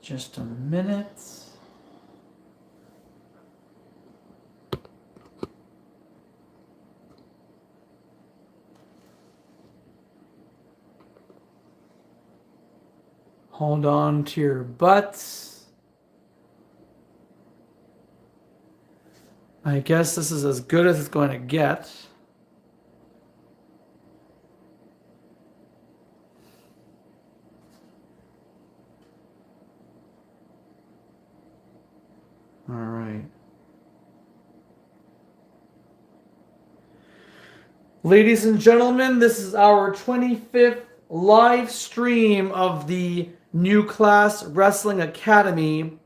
Just a minute. Hold on to your butts. I guess this is as good as it's going to get. All right. Ladies and gentlemen, this is our 25th live stream of the New Class Wrestling Academy.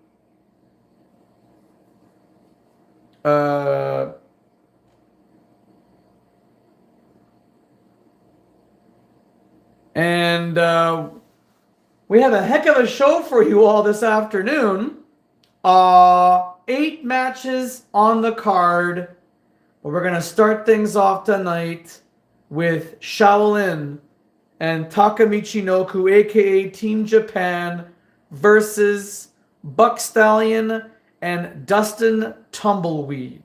And we have a heck of a show for you all this afternoon. 8 matches on the card. But we're going to start things off tonight with Shaolin and Takamichinoku, aka Team Japan, versus Buck Stallion and Dustin Tumbleweed.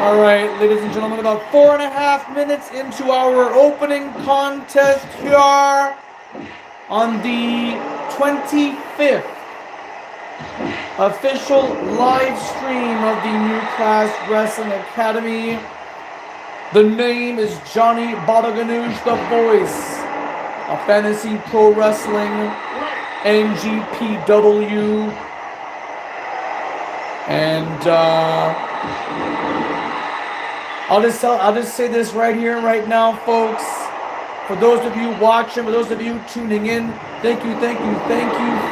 All right, ladies and gentlemen, about 4.5 minutes into our opening contest here on the 25th official live stream of the New Class Wrestling Academy. The name is Johnny Badaganoush, the voice of Fantasy Pro Wrestling, NGPW, and I'll just say this right here and right now, folks. For those of you watching, for those of you tuning in, thank you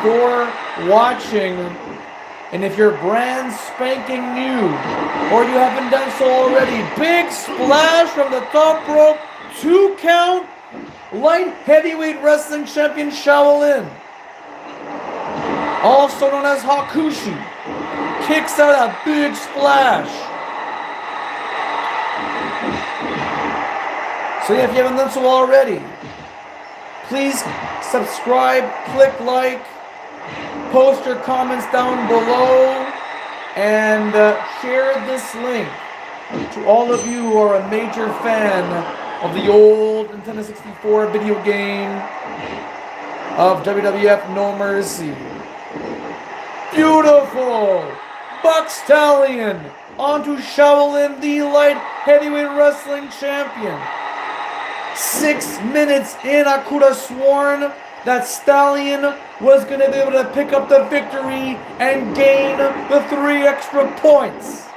for watching. And if you're brand spanking new, or you haven't done so already, big splash from the top rope, 2 count, light heavyweight wrestling champion Shaolin, also known as Hakushi, kicks out a big splash. So yeah, if you haven't done so already, please subscribe, click like, post your comments down below, and share this link to all of you who are a major fan of the old Nintendo 64 video game of WWF No Mercy. Beautiful! Buck Stallion onto Shaolin, the light heavyweight wrestling champion. 6 minutes in, I could have sworn that Stallion was going to be able to pick up the victory and gain the 3 extra points.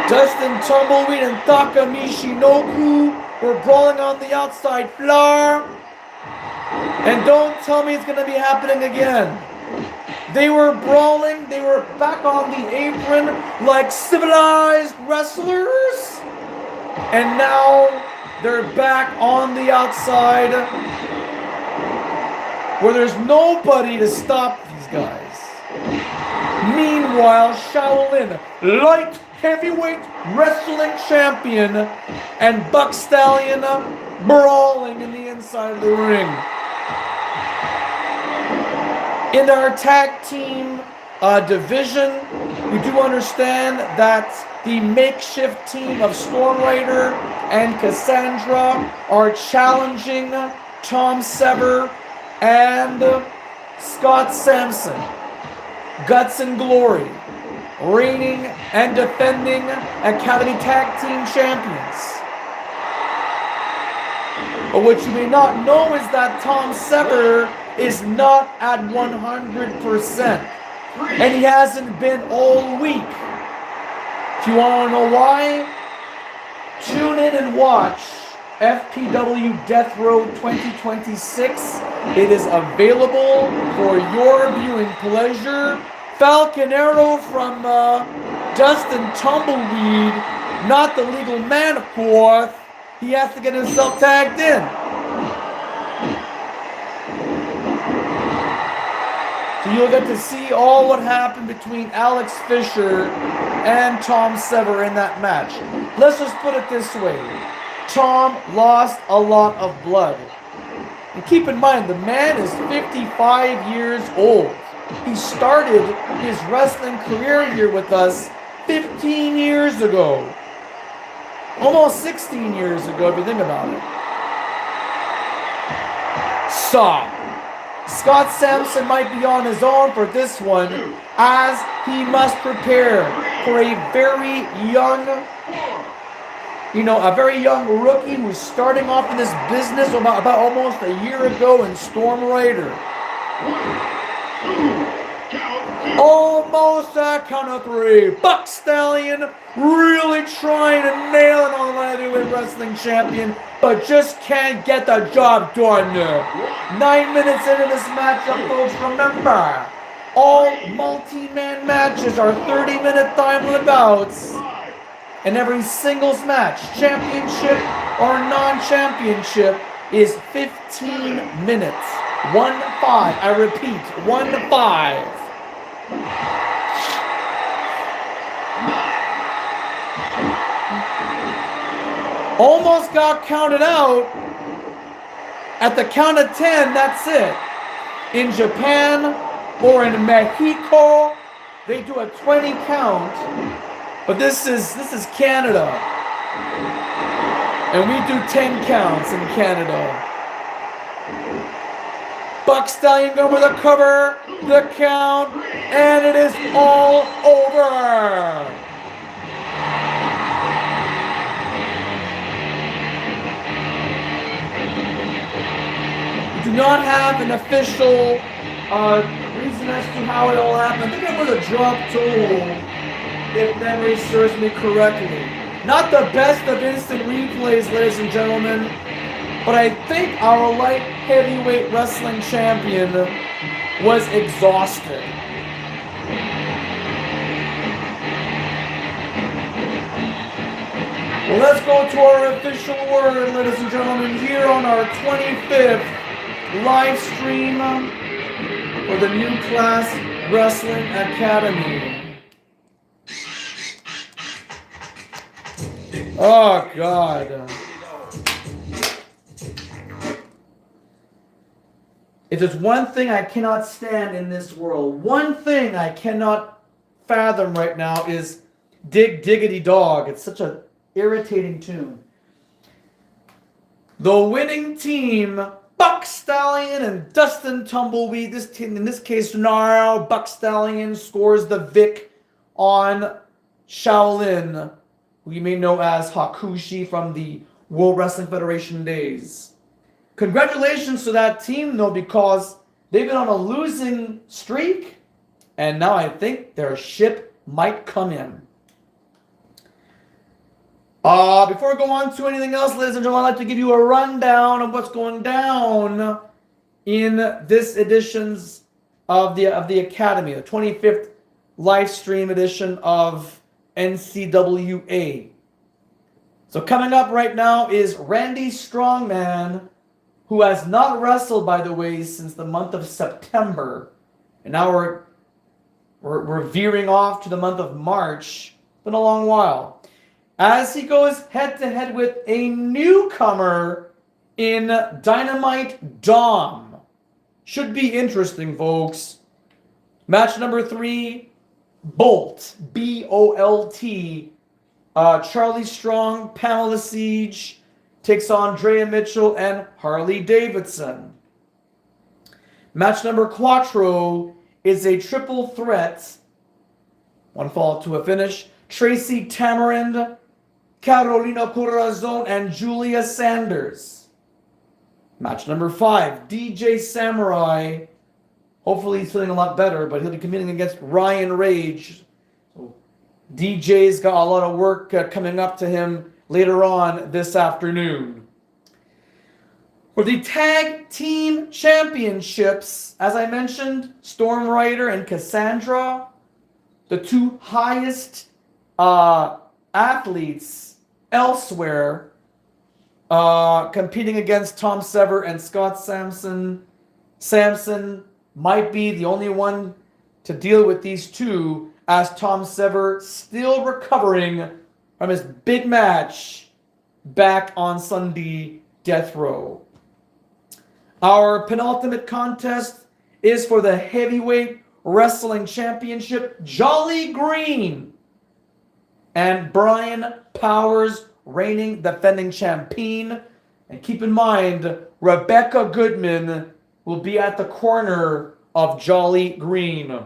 Dustin Tumbleweed and Taka Michinoku were brawling on the outside floor. And don't tell me it's going to be happening again. They were brawling, they were back on the apron like civilized wrestlers. And now they're back on the outside where there's nobody to stop these guys. Meanwhile, Shaolin, light heavyweight wrestling champion, and Buck Stallion brawling in the inside of the ring. In our tag team division, we do understand that the makeshift team of Storm Rider and Cassandra are challenging Tom Sever and Scott Sampson. Guts and Glory, reigning and defending Academy Tag Team Champions. But what you may not know is that Tom Sever is not at 100%. And he hasn't been all week. If you want to know why, tune in and watch FPW Death Row 2026. It is available for your viewing pleasure. Falcon Arrow from Dustin Tumbleweed, not the legal man, of course. He has to get himself tagged in. So you'll get to see all what happened between Alex Fisher and Tom Sever in that match. Let's just put it this way. Tom lost a lot of blood. And keep in mind, the man is 55 years old. He started his wrestling career here with us 15 years ago. Almost 16 years ago, if you think about it. So, Scott Sampson might be on his own for this one, as he must prepare for a very young, a very young rookie who's starting off in this business about almost a year ago in Storm Raider. Almost at count of 3. Buck Stallion really trying to nail it on the heavyweight wrestling champion, but just can't get the job done. 9 minutes into this matchup, folks, remember, all multi-man matches are 30-minute time limits. And every singles match, championship or non-championship, is 15 minutes. 1-5. I repeat, 1-5. Almost got counted out. At the count of 10, that's it. In Japan or in Mexico, they do a 20 count. But this is Canada. And we do 10 counts in Canada. Buck Stallion going for the cover, the count, and it is all over. We do not have an official reason as to how it all happened. I think it was a drop tool, if memory serves me correctly. Not the best of instant replays, ladies and gentlemen. But I think our light heavyweight wrestling champion was exhausted. Well, let's go to our official word, ladies and gentlemen, here on our 25th live stream for the New Class Wrestling Academy. Oh, God. If there's one thing I cannot stand in this world, one thing I cannot fathom right now is Dig Diggity Dog. It's such an irritating tune. The winning team, Buck Stallion and Dustin Tumbleweed. This team, in this case, now Buck Stallion scores the Vic on Shaolin, who you may know as Hakushi from the World Wrestling Federation days. Congratulations to that team, though, because they've been on a losing streak, and now I think their ship might come in. Before I go on to anything else, ladies and gentlemen, I'd like to give you a rundown of what's going down in this editions of the Academy, the 25th live stream edition of NCWA. So coming up right now is Randy Strongman, who has not wrestled, by the way, since the month of September. And now we're veering off to the month of March. Been a long while. As he goes head-to-head with a newcomer in Dynamite Dom. Should be interesting, folks. Match number 3, Bolt, B-O-L-T, Charlie Strong, Pamela Siege takes on Drea Mitchell and Harley Davidson. Match number 4 is a triple threat. One fall to a finish. Tracy Tamarind, Carolina Corazon, and Julia Sanders. Match number 5, DJ Samurai. Hopefully he's feeling a lot better, but he'll be competing against Ryan Rage. So DJ's got a lot of work coming up to him later on this afternoon. For the Tag Team Championships, as I mentioned, Storm Rider and Cassandra, the 2 highest athletes elsewhere, competing against Tom Sever and Scott Sampson. Sampson might be the only one to deal with these two, as Tom Sever still recovering from his big match back on Sunday Death Row. Our penultimate contest is for the Heavyweight Wrestling Championship. Jolly Green and Brian Powers, reigning defending champion. And keep in mind, Rebecca Goodman will be at the corner of Jolly Green.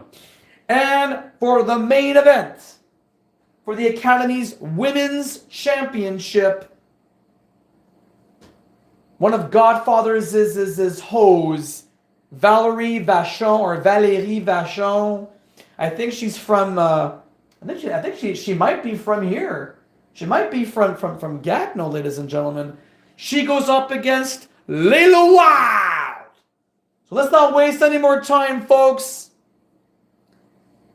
And for the main event, for the Academy's Women's Championship, one of Godfather's hoes, Valérie Vachon. I think she's from. I think she might be from here. She might be from Gatineau, ladies and gentlemen. She goes up against Layla Wild. So let's not waste any more time, folks.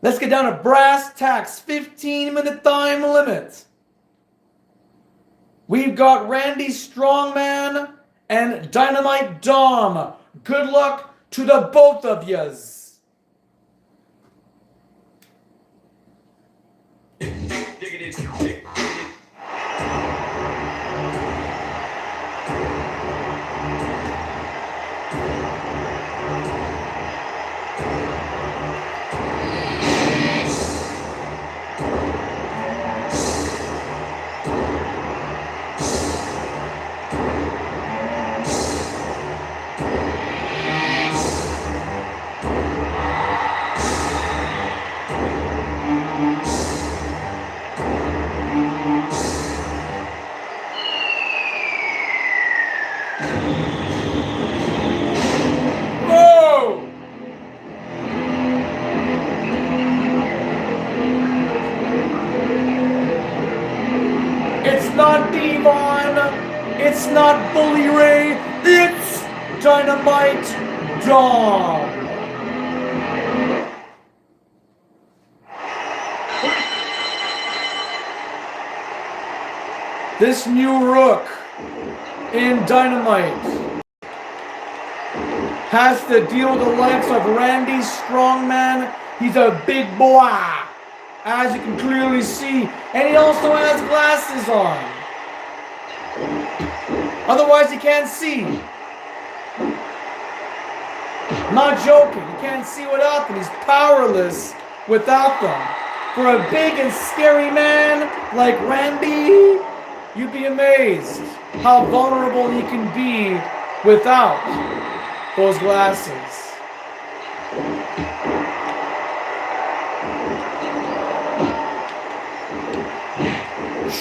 Let's get down to brass tacks. 15-minute time limit. We've got Randy Strongman and Dynamite Dom. Good luck to the both of yous. It's not Bully Ray, it's Dynamite Dom. This new rook in Dynamite has to deal with the likes of Randy Strongman. He's a big boy, as you can clearly see, and he also has glasses on. Otherwise, you can't see. I'm not joking. You can't see without them. He's powerless without them. For a big and scary man like Randy, you'd be amazed how vulnerable he can be without those glasses.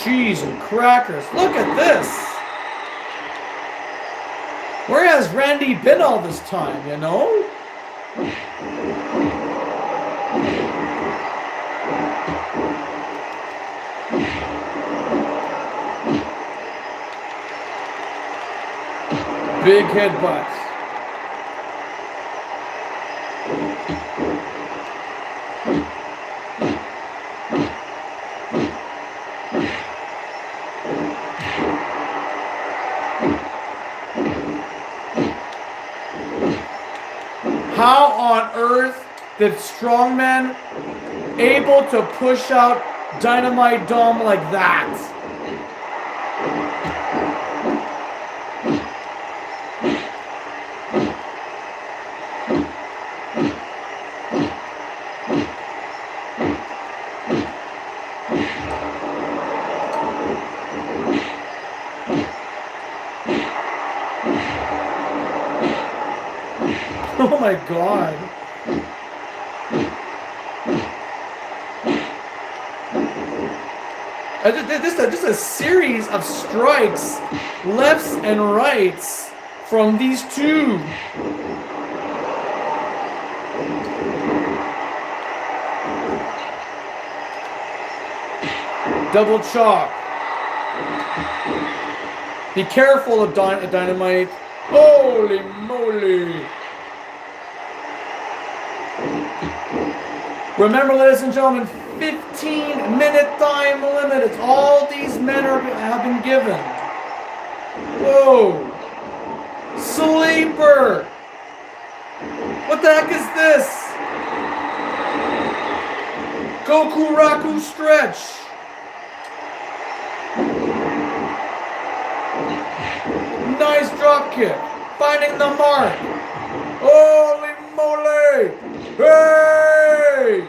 Cheese and crackers. Look at this. Where has Randy been all this time, you know? Big headbutts. How on earth did Strongman able to push out Dynamite Dom like that? Oh my god. Just a series of strikes, lefts and rights from these two. Double chop. Be careful of Dynamite. Holy moly. Remember, ladies and gentlemen, 15-minute time limit. It's all these men have been given. Whoa. Sleeper. What the heck is this? Goku Raku stretch. Nice drop kick. Finding the mark. Holy moly. Hey!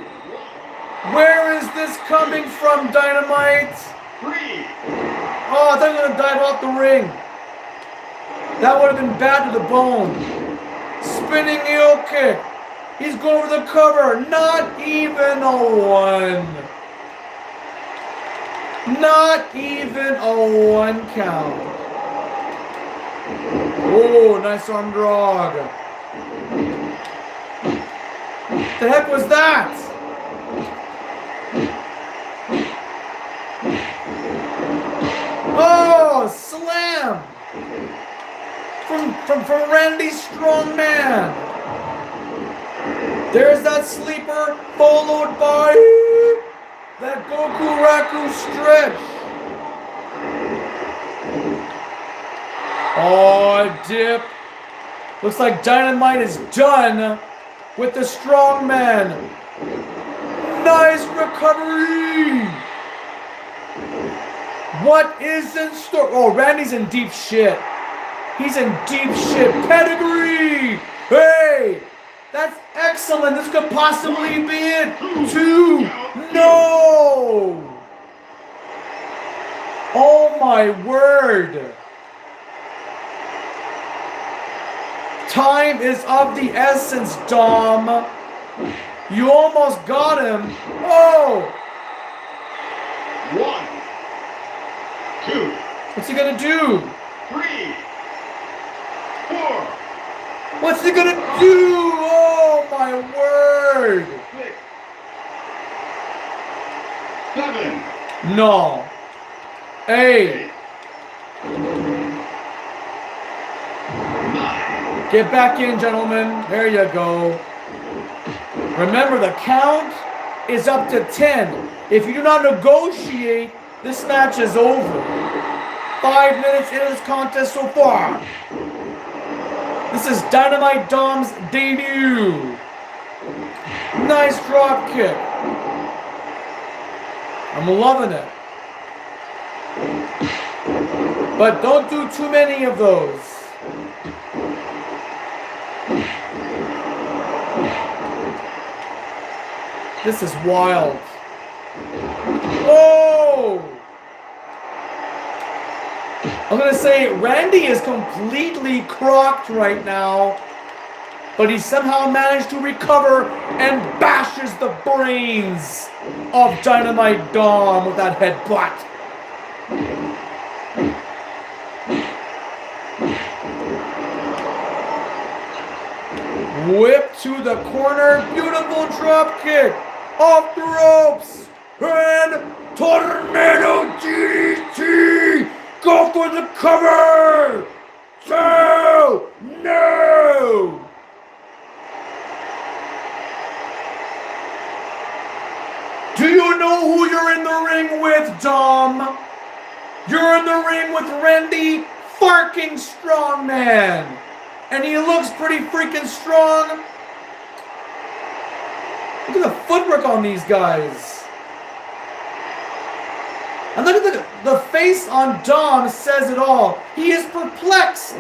Where is this coming from, Dynamite? Oh, I thought he was going to dive off the ring. That would have been bad to the bone. Spinning heel kick. He's going for the cover. Not even a one. Not even a one count. Oh, nice arm drag. The heck was that? Oh, slam! From Randy Strongman. There's that sleeper, followed by that Goku Raku stretch. Oh, dip. Looks like Dynamite is done with the Strongman. Nice recovery. What is in store? Oh, Randy's in deep shit. He's in deep shit. Pedigree. Hey, that's excellent. This could possibly be it. 2. No. Oh my word. Time is of the essence, Dom. You almost got him. Oh. 1, 2. What's he gonna do? 3, 4. What's he gonna do? Oh my word. 6, 7. No. 8. Hey. 9. Get back in, gentlemen. There you go. Remember, the count is up to 10. If you do not negotiate, this match is over. 5 minutes into this contest so far. This is Dynamite Dom's debut. Nice drop kick. I'm loving it. But don't do too many of those. This is wild. Oh! I'm going to say Randy is completely crocked right now, but he somehow managed to recover and bashes the brains of Dynamite Dom with that headbutt. Whip to the corner, beautiful drop kick, off the ropes, and Tornado DDT, go for the cover, so, no! Do you know who you're in the ring with, Dom? You're in the ring with Randy Farking Strongman. And he looks pretty freaking strong. Look at the footwork on these guys. And look at the face on Dom says it all. He is perplexed.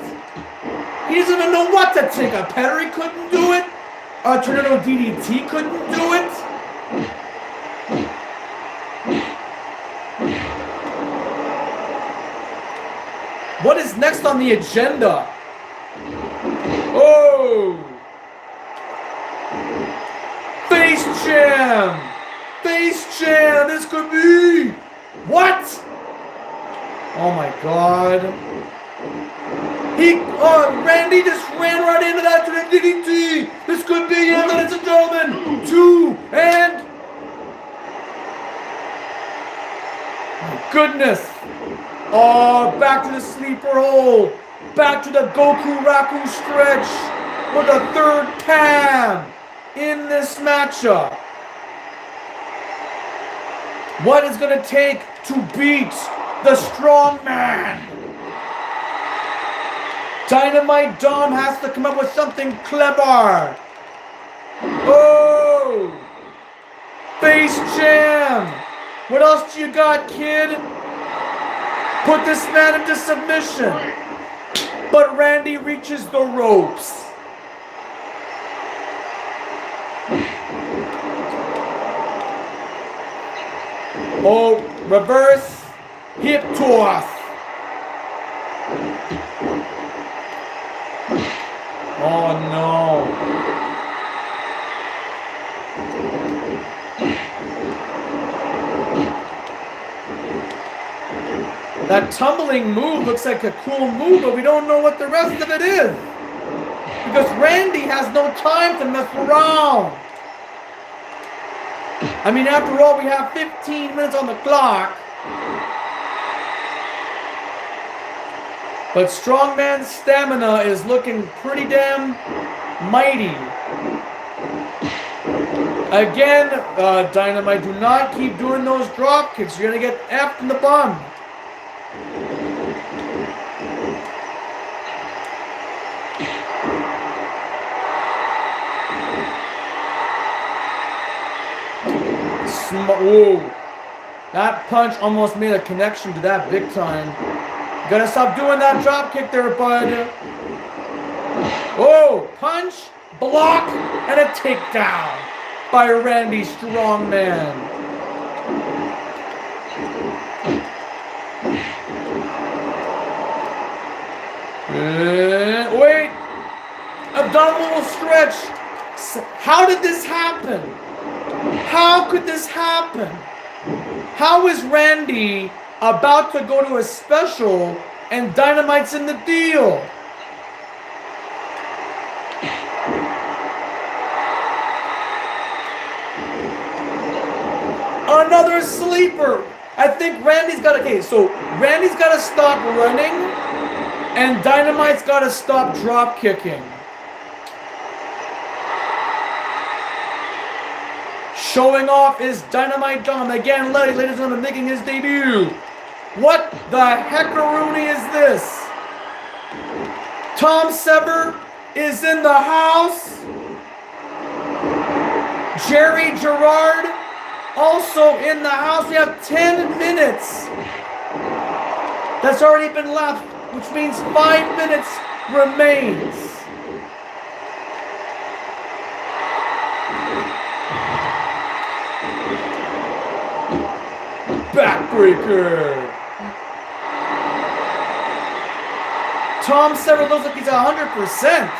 He doesn't even know what to think. A Pedigree couldn't do it. A Tornado DDT couldn't do it. What is next on the agenda? Oh! Face jam! Face jam! This could be... What? Oh my god. Randy just ran right into that to the DDT. This could be it, ladies and gentlemen. 2 and... My goodness. Oh, back to the sleeper hold. Back to the Goku Raku stretch with a third Pam in this matchup. What is going to take to beat the strong man? Dynamite Dom has to come up with something clever. Oh! Face jam! What else do you got, kid? Put this man into submission. But Randy reaches the ropes. Oh, reverse hip toss. Oh no. That tumbling move looks like a cool move, but we don't know what the rest of it is. Because Randy has no time to mess around. I mean, after all, we have 15 minutes on the clock. But Strongman's stamina is looking pretty damn mighty. Again, Dynamite, do not keep doing those drop kicks. You're going to get effed in the bum. Whoa. That punch almost made a connection to that big time. You gotta stop doing that drop kick there, bud. Whoa. Punch, block, and a takedown by Randy Strongman. Wait. Abdominal stretch. How did this happen? How could this happen? How is Randy about to go to a special and Dynamite's in the deal? Another sleeper. I think Randy's got to... Okay, so Randy's got to stop running and Dynamite's got to stop drop kicking. Showing off is Dynamite Dom. Again, ladies and gentlemen, making his debut. What the heckaroonie is this? Tom Sever is in the house. Jerry Gerard also in the house. We have 10 minutes. That's already been left, which means 5 minutes remains. Backbreaker. Tom Sever looks like he's 100%.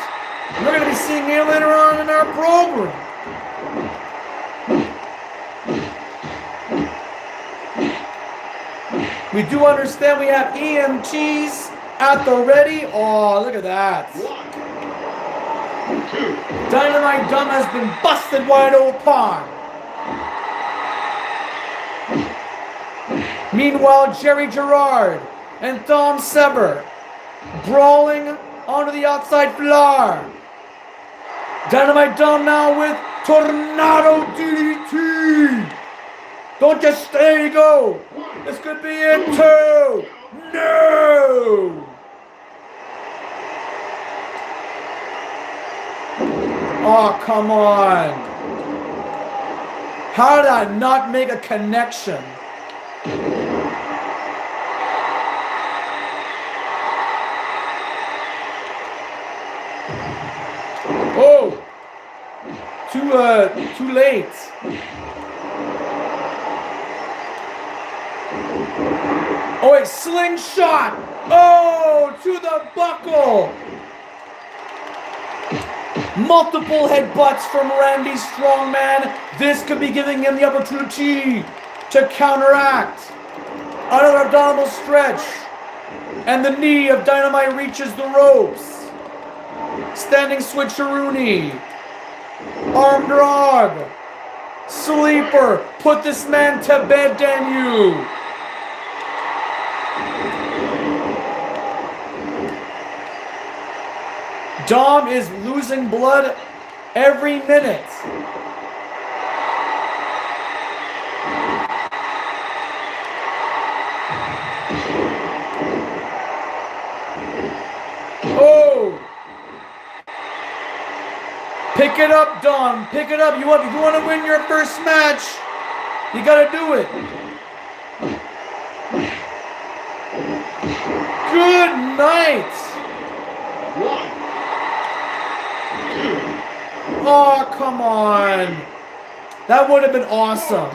We're going to be seeing him later on in our program. We do understand we have EMTs at the ready. Oh, look at that. 1, 2. Dynamite Dom has been busted wide open. Meanwhile, Jerry Gerard and Tom Sever brawling onto the outside floor. Dynamite Dom now with Tornado DDT. Don't just there you go. This could be it too. No. Oh, come on. How did I not make a connection? Oh, too late. Oh, wait, slingshot. Oh, to the buckle. Multiple headbutts from Randy Strongman. This could be giving him the opportunity to counteract. Another abdominal stretch. And the knee of Dynamite reaches the ropes. Standing switcheroony. Arm drag. Sleeper. Put this man to bed, damn you. Dom is losing blood every minute. Oh! Pick it up, Dom. Pick it up. If you want to win your first match, you got to do it. Good night. 1, 2. Oh, come on. That would have been awesome.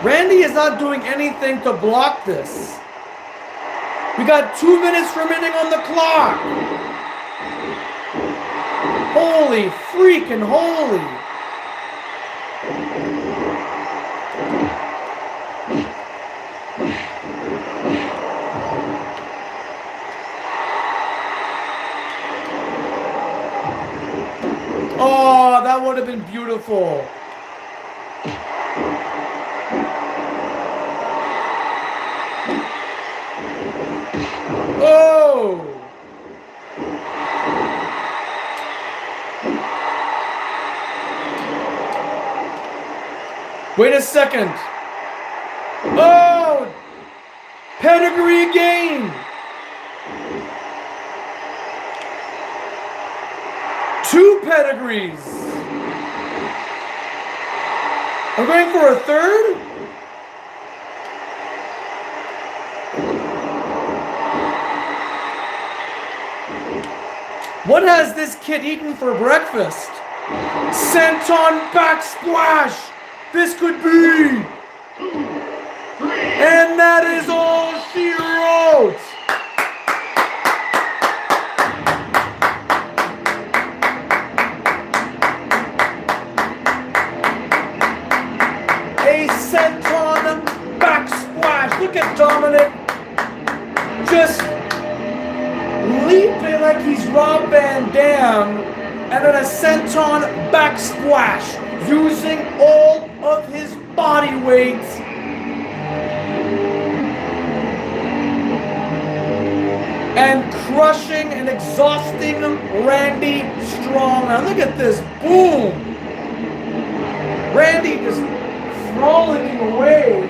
Randy is not doing anything to block this. We got 2 minutes remaining on the clock. Holy freaking holy. Oh, that would have been beautiful. Oh! Wait a second. Oh! Pedigree again. 2 pedigrees. I'm going for a third? What has this kid eaten for breakfast? Senton backsplash! This could be! And that is all she wrote! A senton backsplash! Look at Dominic! Just leaping like he's Rob Van Dam, and then a senton backsplash using all of his body weight. And crushing and exhausting Randy Strongman. Look at this, boom! Randy just frolicking away.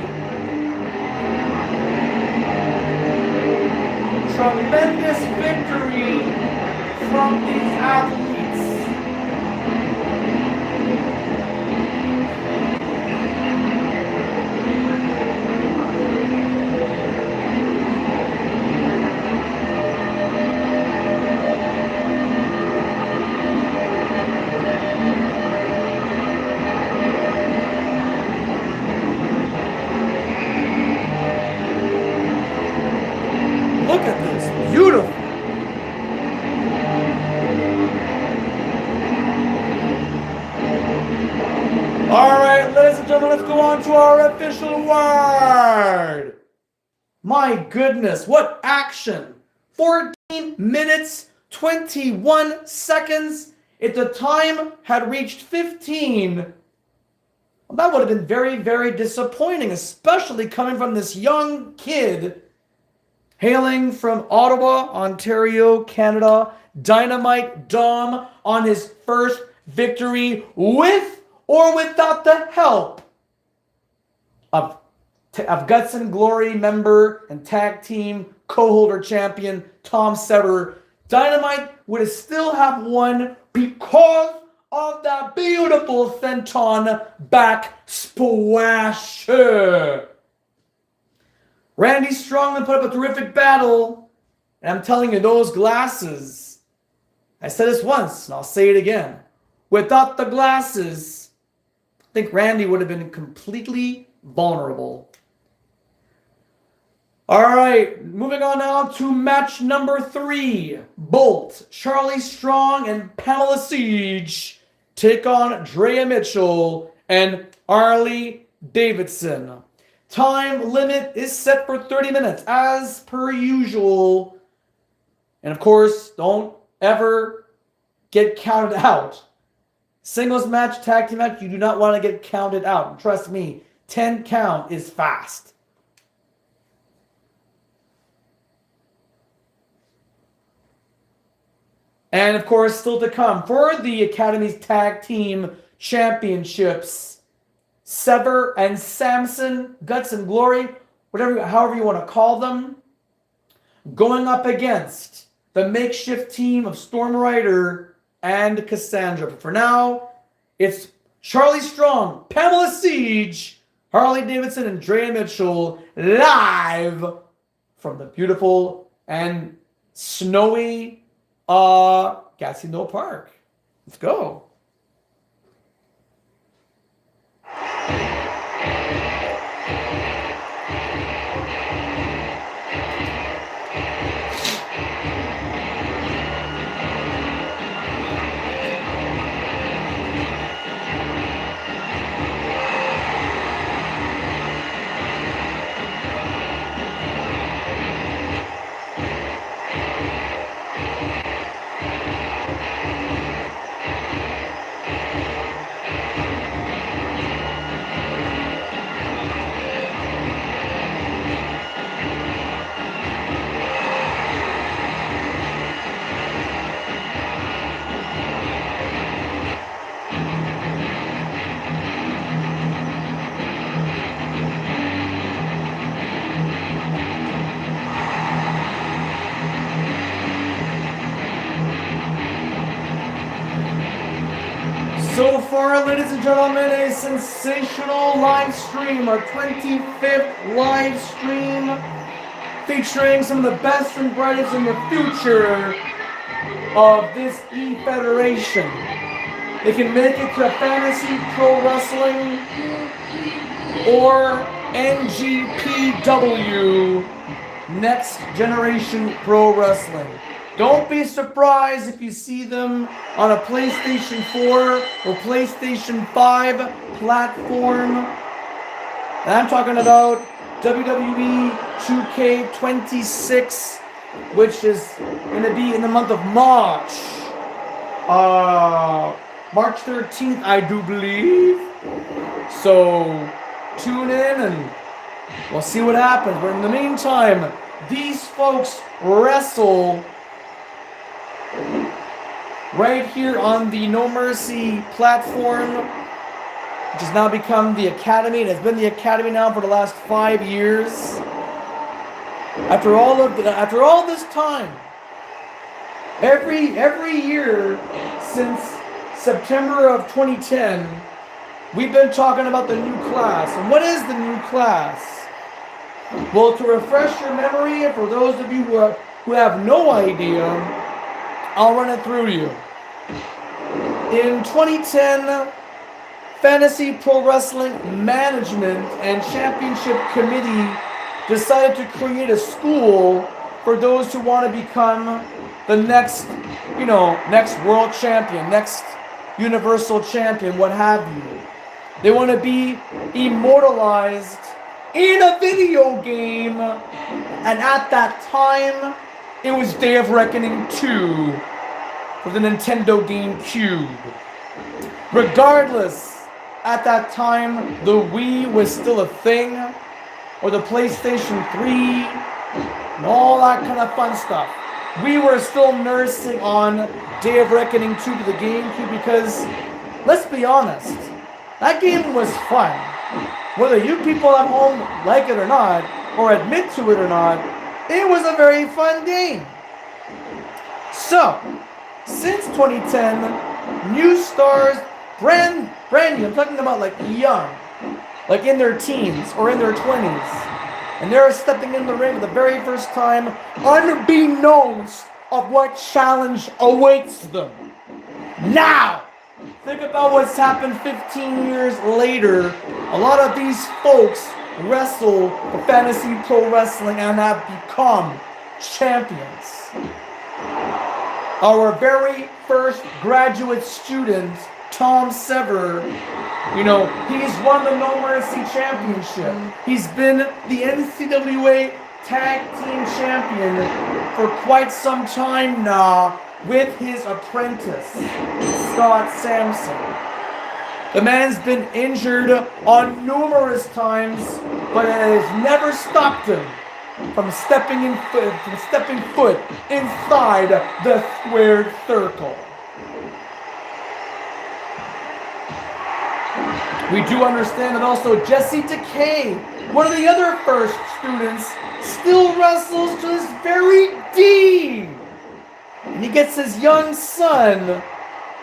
Tremendous victory from these athletes. Look at this, beautiful. All right, ladies and gentlemen, let's go on to our official award. My goodness, what action. 14 minutes, 21 seconds. If the time had reached 15, well, that would have been very, very disappointing, especially coming from this young kid hailing from Ottawa, Ontario, Canada, Dynamite Dom on his first victory with or without the help of Guts and Glory member and tag team co-holder champion Tom Sever. Dynamite would still have won because of that beautiful senton back splash. Randy Strongman put up a terrific battle, and I'm telling you, those glasses, I said this once, and I'll say it again. Without the glasses, I think Randy would have been completely vulnerable. All right, moving on now to match number 3. Bolt, Charlie Strong, and Pamela Siege take on Drea Mitchell and Harley Davidson. Time limit is set for 30 minutes, as per usual. And of course, don't ever get counted out. Singles match, tag team match, you do not want to get counted out. Trust me, 10 count is fast. And of course, still to come for the Academy's Tag Team Championships, Sever and Samson, Guts and Glory, however you want to call them, going up against the makeshift team of Storm Rider and Cassandra. But for now, it's Charlie Strong, Pamela Siege, Harley Davidson, and Drea Mitchell live from the beautiful and snowy Casino Park. Let's go. So far, ladies and gentlemen, a sensational live stream, our 25th live stream, featuring some of the best and brightest in the future of this E-Federation. They can make it to Fantasy Pro Wrestling or NGPW, Next Generation Pro Wrestling. Don't be surprised if you see them on a PlayStation 4 or PlayStation 5 platform. And I'm talking about WWE 2K26, which is going to be in the month of March. March 13th, I do believe. So tune in and we'll see what happens. But in the meantime, these folks wrestle right here on the No Mercy platform, which has now become the Academy. It has been the Academy now for the last 5 years. After all this time, every year since September of 2010, we've been talking about the new class. And what is the new class? Well, to refresh your memory, and for those of you who have no idea, I'll run it through you. In 2010, Fantasy Pro Wrestling Management and Championship Committee decided to create a school for those who want to become the next world champion, next universal champion, what have you. They want to be immortalized in a video game. And at that time, it was Day of Reckoning 2 for the Nintendo GameCube. Regardless, at that time, the Wii was still a thing, or the PlayStation 3, and all that kind of fun stuff. We were still nursing on Day of Reckoning 2 to the GameCube because, let's be honest, that game was fun. Whether you people at home like it or not, or admit to it or not, it was a very fun game. So, since 2010, new stars, brand new, I'm talking about like young, like in their teens or in their 20s, and they're stepping in the ring for the very first time, unbeknownst of what challenge awaits them. Now, think about what's happened 15 years later. A lot of these folks wrestle for Fantasy Pro Wrestling and have become champions. Our very first graduate student, Tom Sever, he's won the No Mercy Championship. He's been the NCAA Tag Team Champion for quite some time now with his apprentice, Scott Sampson. The man's been injured on numerous times, but it has never stopped him from stepping foot inside the squared circle. We do understand that also Jesse Decay, one of the other first students, still wrestles to this very day. And he gets his young son,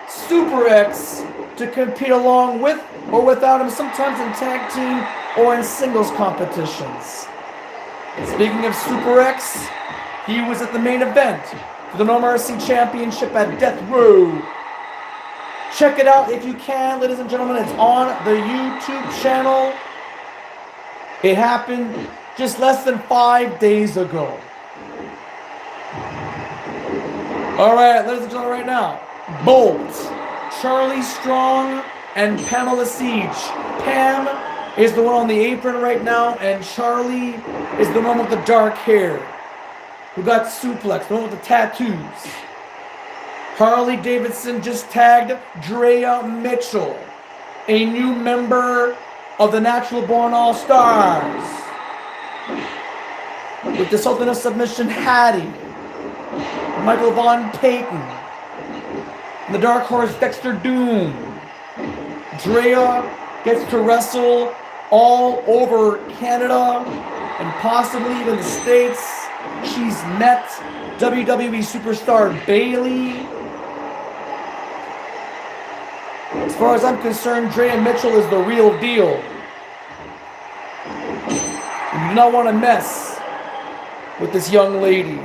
Super X, to compete along with or without him, sometimes in tag team or in singles competitions. And speaking of Super X, he was at the main event for the No Mercy Championship at Death Row. Check it out if you can, ladies and gentlemen. It's on the YouTube channel. It happened just less than 5 days ago. All right, ladies and gentlemen, right now, Bolt, Charlie Strong, and Pamela Siege. Pam is the one on the apron right now, and Charlie is the one with the dark hair, who got suplexed, the one with the tattoos. Harley Davidson just tagged Drea Mitchell, a new member of the Natural Born All-Stars, with the Sultan of Submission Hattie, Michael Von Payton, and the Dark Horse Dexter Doom. Drea gets to wrestle all over Canada and possibly even the States. She's met WWE superstar Bayley. As far as I'm concerned, Drea Mitchell is the real deal. You do not want to mess with this young lady.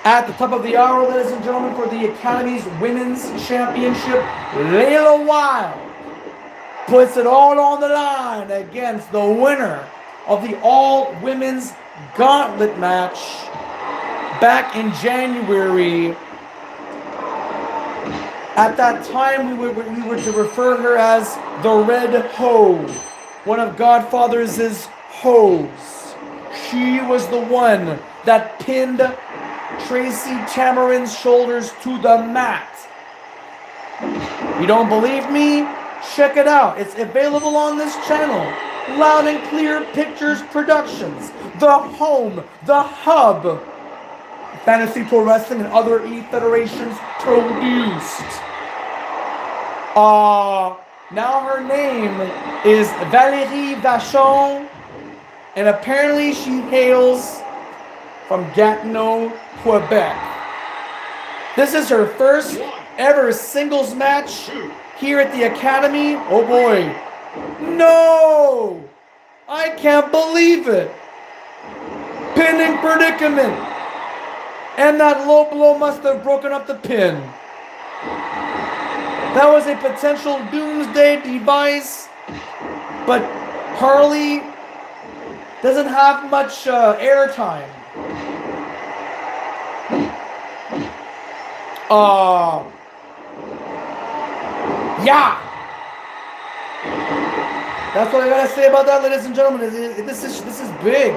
At the top of the hour, ladies and gentlemen, for the Academy's Women's Championship, Layla Wilde puts it all on the line against the winner of the all-women's gauntlet match back in January. At that time, we were to refer her as the Red Hoe, one of Godfather's hoes. She was the one that pinned Tracy Tamarin's shoulders to the mat. You don't believe me? Check it out. It's available on this channel. Loud and Clear Pictures Productions. The home, the hub. Fantasy Pro Wrestling and other E-Federations produced. Now her name is Valérie Vachon, and apparently she hails from Gatineau, Quebec. This is her first ever singles match here at the Academy. Oh boy. No! I can't believe it. Pinning predicament. And that low blow must have broken up the pin. That was a potential doomsday device, but Harley doesn't have much airtime. Yeah. That's what I gotta say about that, ladies and gentlemen. This is big.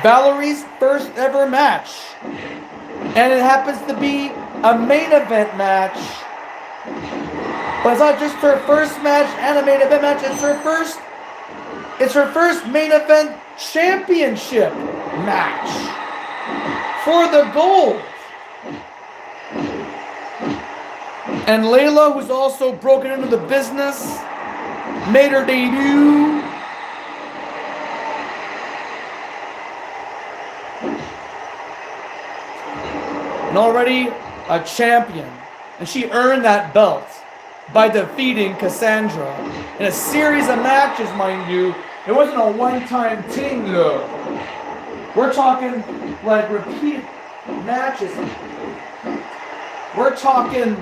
Valerie's first ever match, and it happens to be a main event match. But it's not just her first match and a main event match. It's her first main event championship match for the gold. And Layla, who's also broken into the business, made her debut. And already a champion. And she earned that belt by defeating Cassandra in a series of matches, mind you. It wasn't a one-time thing, though. We're talking like repeat matches. We're talking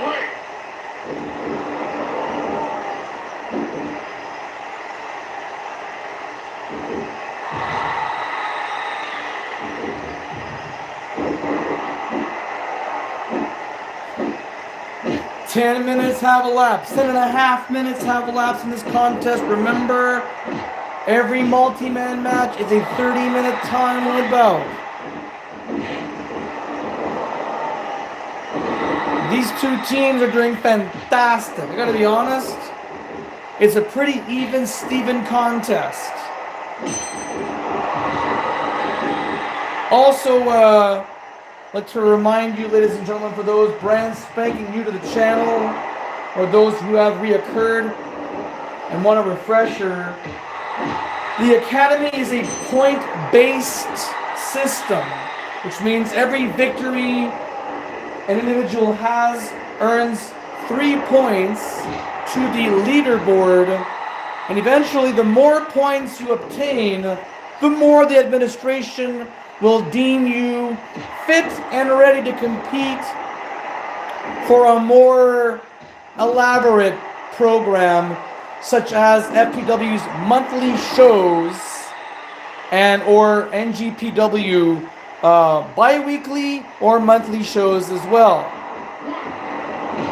Break. 10 minutes have elapsed. 10.5 minutes have elapsed in this contest. Remember, every multi-man match is a 30-minute time limit bout. These two teams are doing fantastic. I gotta be honest. It's a pretty even Steven contest. Also, I'd like to remind you, ladies and gentlemen, for those brand spanking new to the channel, or those who have reoccurred and want a refresher, the Academy is a point-based system, which means every victory an individual has earns 3 points to the leaderboard, and eventually the more points you obtain, the more the administration will deem you fit and ready to compete for a more elaborate program such as FPW's monthly shows and or NGPW bi-weekly or monthly shows as well,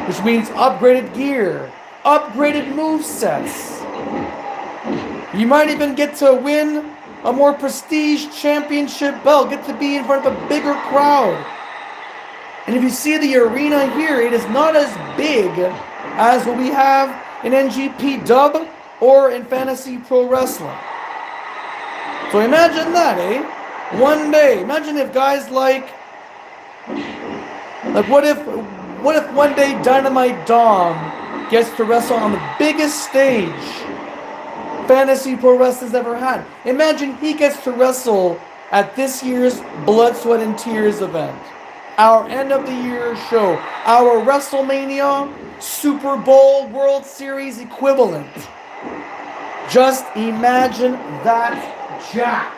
which means upgraded gear, upgraded movesets. You might even get to win a more prestige championship belt, get to be in front of a bigger crowd. And if you see the arena here, it is not as big as what we have in NGP Dub or in Fantasy Pro Wrestling. So imagine that, eh? One day, imagine if guys like Like, what if one day Dynamite Dom gets to wrestle on the biggest stage fantasy pro wrestling's ever had? Imagine he gets to wrestle at this year's Blood, Sweat, and Tears event. Our end of the year show. Our WrestleMania, Super Bowl, World Series equivalent. Just imagine that, Jack.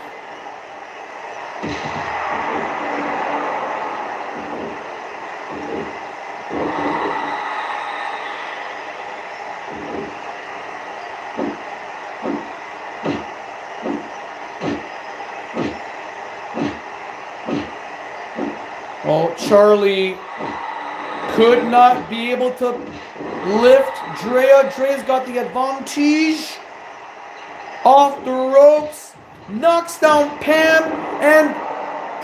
Well, Charlie could not be able to lift Drea. Drea's got the advantage. Off the ropes. Knocks down Pam and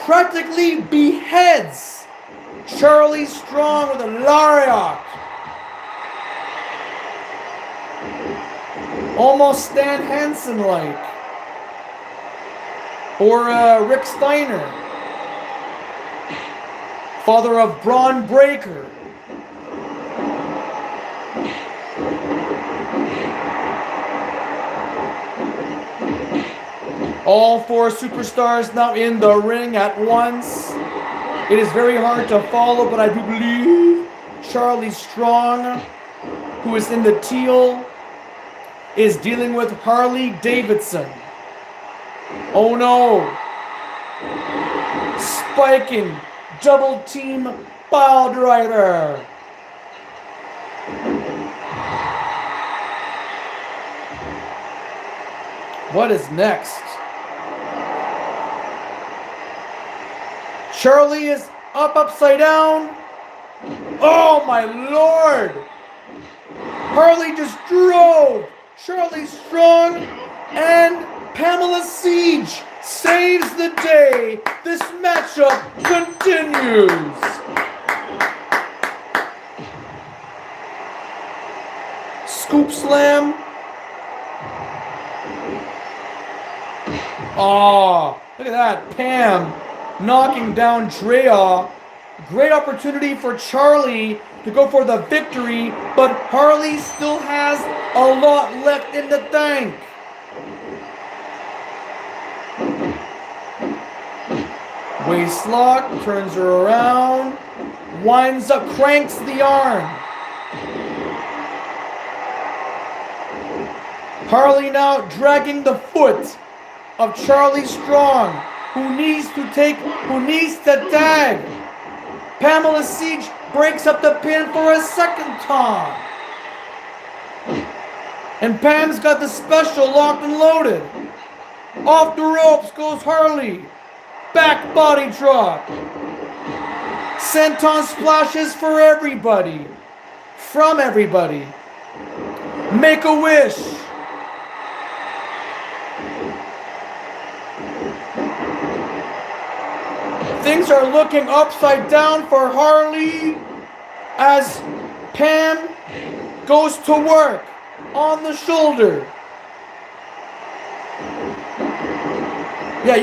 practically beheads Charlie Strong with a lariat. Almost Stan Hansen-like. Or Rick Steiner. Father of Braun Breaker. All four superstars now in the ring at once. It is very hard to follow, but I do believe Charlie Strong, who is in the teal, is dealing with Harley Davidson. Oh no! Spiking double team pile driver. What is next? Charlie is up upside down. Oh my lord! Harley just drove Charlie Strong, and Pamela Siege saves the day. This matchup continues. Scoop slam. Oh, look at that. Pam knocking down Drea. Great opportunity for Charlie to go for the victory, but Harley still has a lot left in the tank. Waistlock, turns her around, winds up, cranks the arm. Harley now dragging the foot of Charlie Strong, who needs to tag. Pamela Siege breaks up the pin for a second time. And Pam's got the special locked and loaded. Off the ropes goes Harley. Back body drop. Senton splashes for everybody. From everybody. Make a wish. Things are looking upside down for Harley as Pam goes to work on the shoulder. Yeah,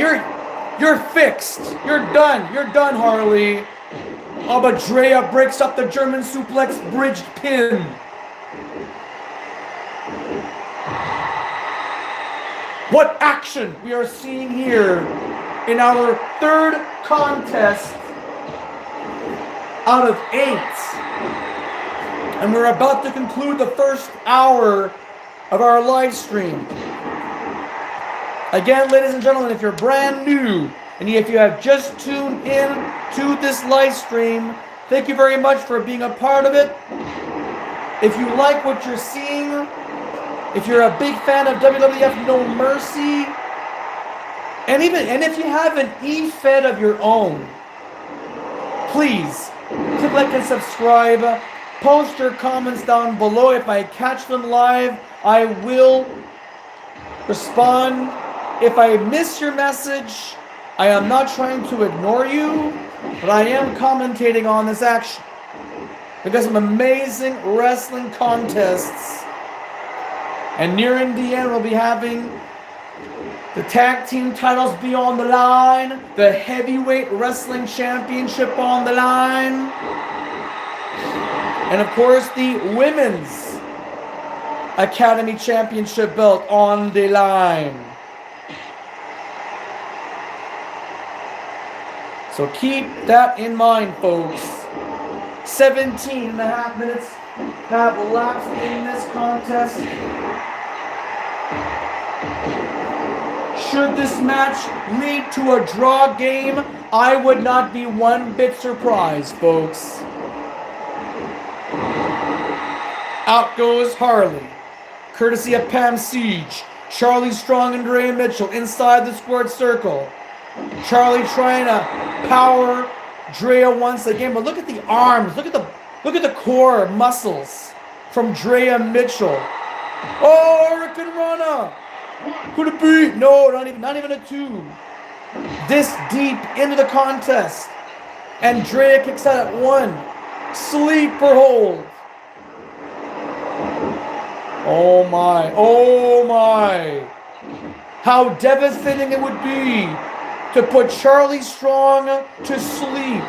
you're fixed. You're done. You're done, Harley. Oh, but Drea breaks up the German suplex bridged pin. What action we are seeing here in our third contest out of 8. And we're about to conclude the first hour of our live stream. Again, ladies and gentlemen, if you're brand new and if you have just tuned in to this live stream, thank you very much for being a part of it. If you like what you're seeing, if you're a big fan of WWF No Mercy, and if you have an e-fed of your own, please click like and subscribe. Post your comments down below. If I catch them live, I will respond. If I miss your message, I am not trying to ignore you, but I am commentating on this action. We've got some amazing wrestling contests. And nearing the end, we'll be having The tag team titles be on the line. The heavyweight wrestling championship on the line. And of course, the women's Academy Championship belt on the line. So keep that in mind, folks. 17 and a half minutes have elapsed in this contest. Should this match lead to a draw game, I would not be one bit surprised, folks. Out goes Harley, courtesy of Pam Siege. Charlie Strong and Drea Mitchell inside the squared circle. Charlie trying to power Drea once again, but look at the arms, look at the core muscles from Drea Mitchell. Oh, Hurricane Rana! Could it be? No, not even a 2. This deep into the contest, and Drea kicks out at 1. Sleeper hold. Oh my, oh my. How devastating it would be to put Charlie Strong to sleep.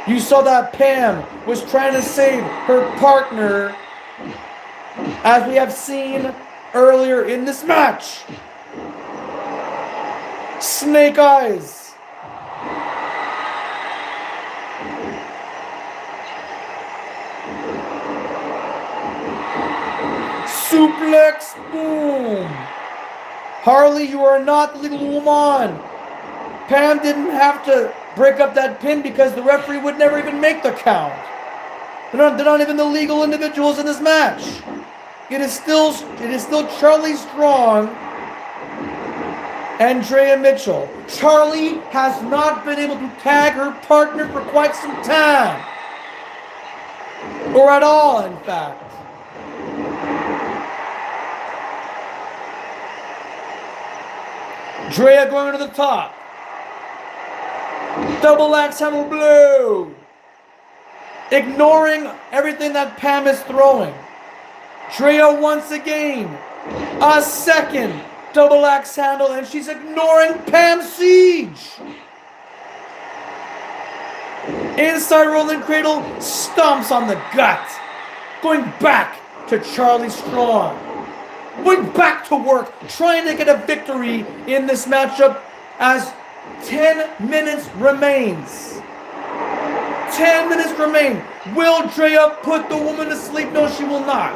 You saw that Pam was trying to save her partner, as we have seen earlier in this match. Snake eyes. Suplex, boom. Harley, you are not the legal woman. Pam didn't have to break up that pin because the referee would never even make the count. They're not even the legal individuals in this match. It is still Charlie Strong and Drea Mitchell. Charlie has not been able to tag her partner for quite some time. Or at all, in fact. Drea going to the top. Double axe hammer blow. Ignoring everything that Pam is throwing. Drea once again. A second double axe handle, and she's ignoring Pam Siege. Inside rolling cradle, stomps on the gut. Going back to Charlie Strong. Going back to work, trying to get a victory in this matchup as 10 minutes remains. 10 minutes remain. Will Drea put the woman to sleep? No, she will not.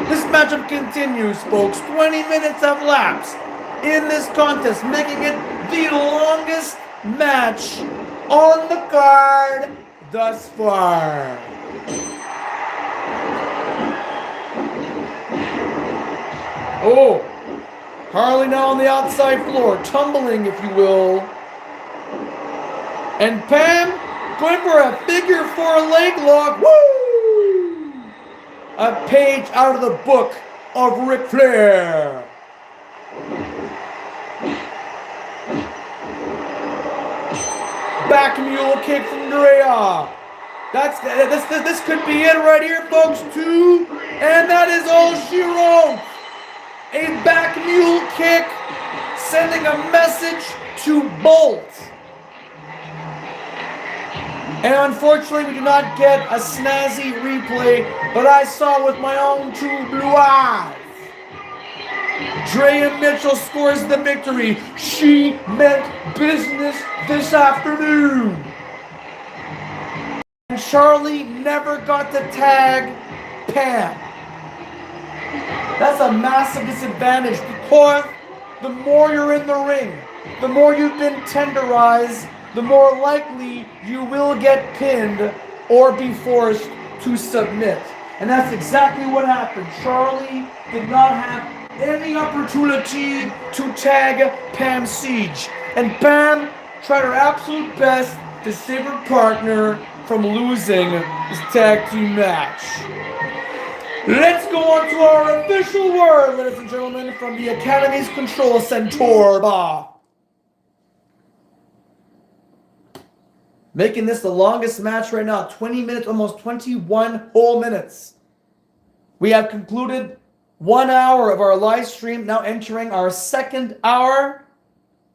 This matchup continues, folks. 20 minutes have lapsed in this contest, making it the longest match on the card thus far. Oh, Harley now on the outside floor, tumbling, if you will. And Pam going for a figure 4 leg lock. Woo! A page out of the book of Ric Flair. Back mule kick from Drea. This could be it right here, folks, too. And that is all she wrote. A back mule kick, sending a message to Bolt. And unfortunately, we do not get a snazzy replay, but I saw with my own 2 blue eyes. Drea Mitchell scores the victory. She meant business this afternoon. And Charlie never got to tag Pam. That's a massive disadvantage because the more you're in the ring, the more you've been tenderized, the more likely you will get pinned or be forced to submit. And that's exactly what happened. Charlie did not have any opportunity to tag Pam Siege. And Pam tried her absolute best to save her partner from losing this tag team match. Let's go on to our official word, ladies and gentlemen, from the Academy's Control Centaur Bar. Making this the longest match right now, 20 minutes, almost 21 whole minutes. We have concluded 1 hour of our live stream, now entering our second hour,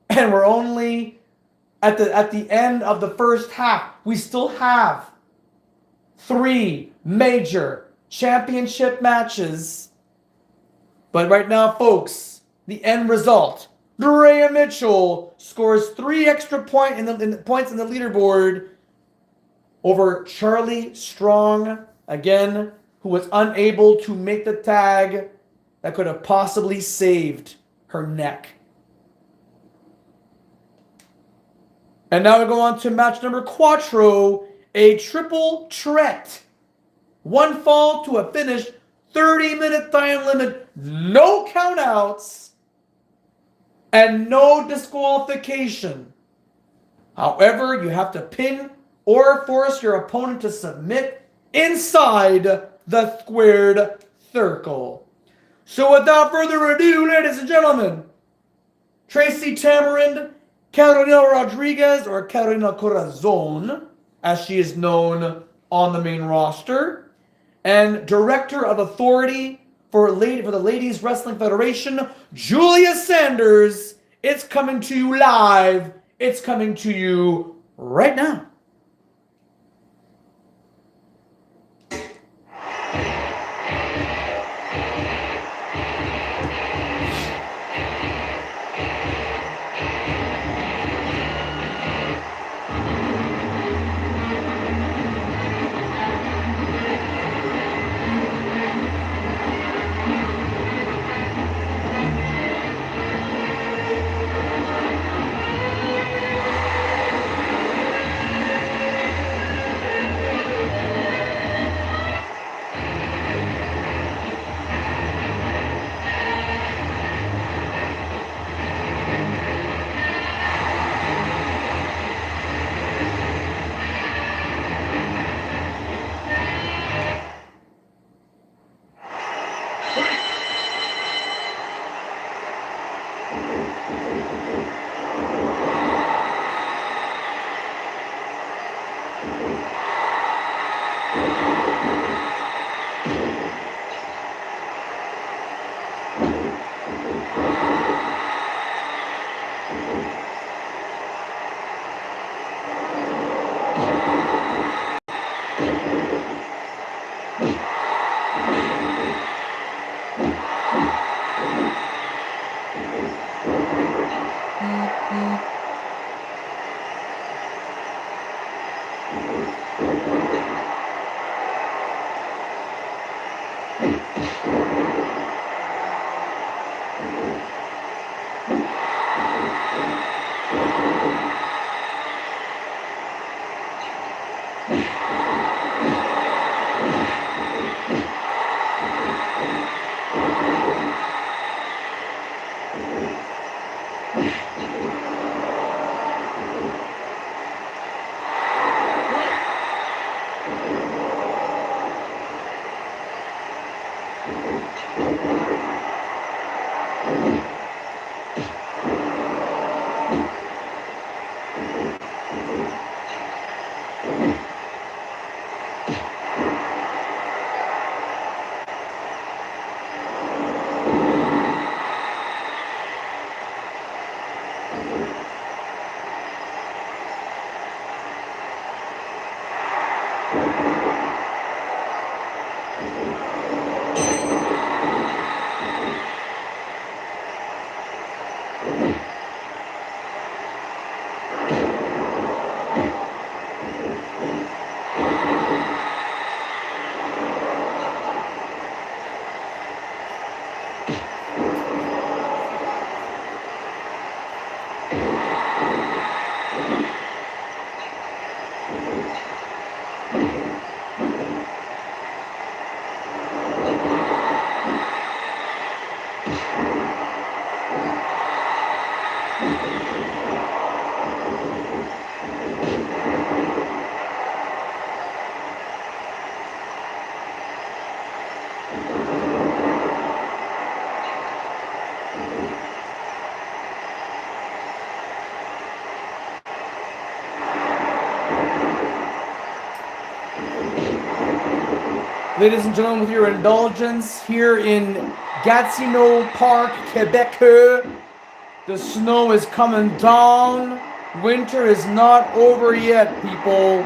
and we're only at the end of the first half. We still have 3 major championship matches. But right now, folks, the end result, Drea Mitchell scores 3 extra points in the leaderboard over Charlie Strong, again, who was unable to make the tag that could have possibly saved her neck. And now we go on to match number 4, a triple threat. 1 fall to a finish, 30-minute time limit, no countouts, and no disqualification. However, you have to pin or force your opponent to submit inside the squared circle. So without further ado, ladies and gentlemen, Tracy Tamarind, Carolina Rodriguez, or Carolina Corazon, as she is known on the main roster, and Director of Authority for the Ladies Wrestling Federation, Julia Sanders. It's coming to you live. It's coming to you right now. Ladies and gentlemen, with your indulgence, here in Gatineau Park, Quebec, the snow is coming down. Winter is not over yet, people.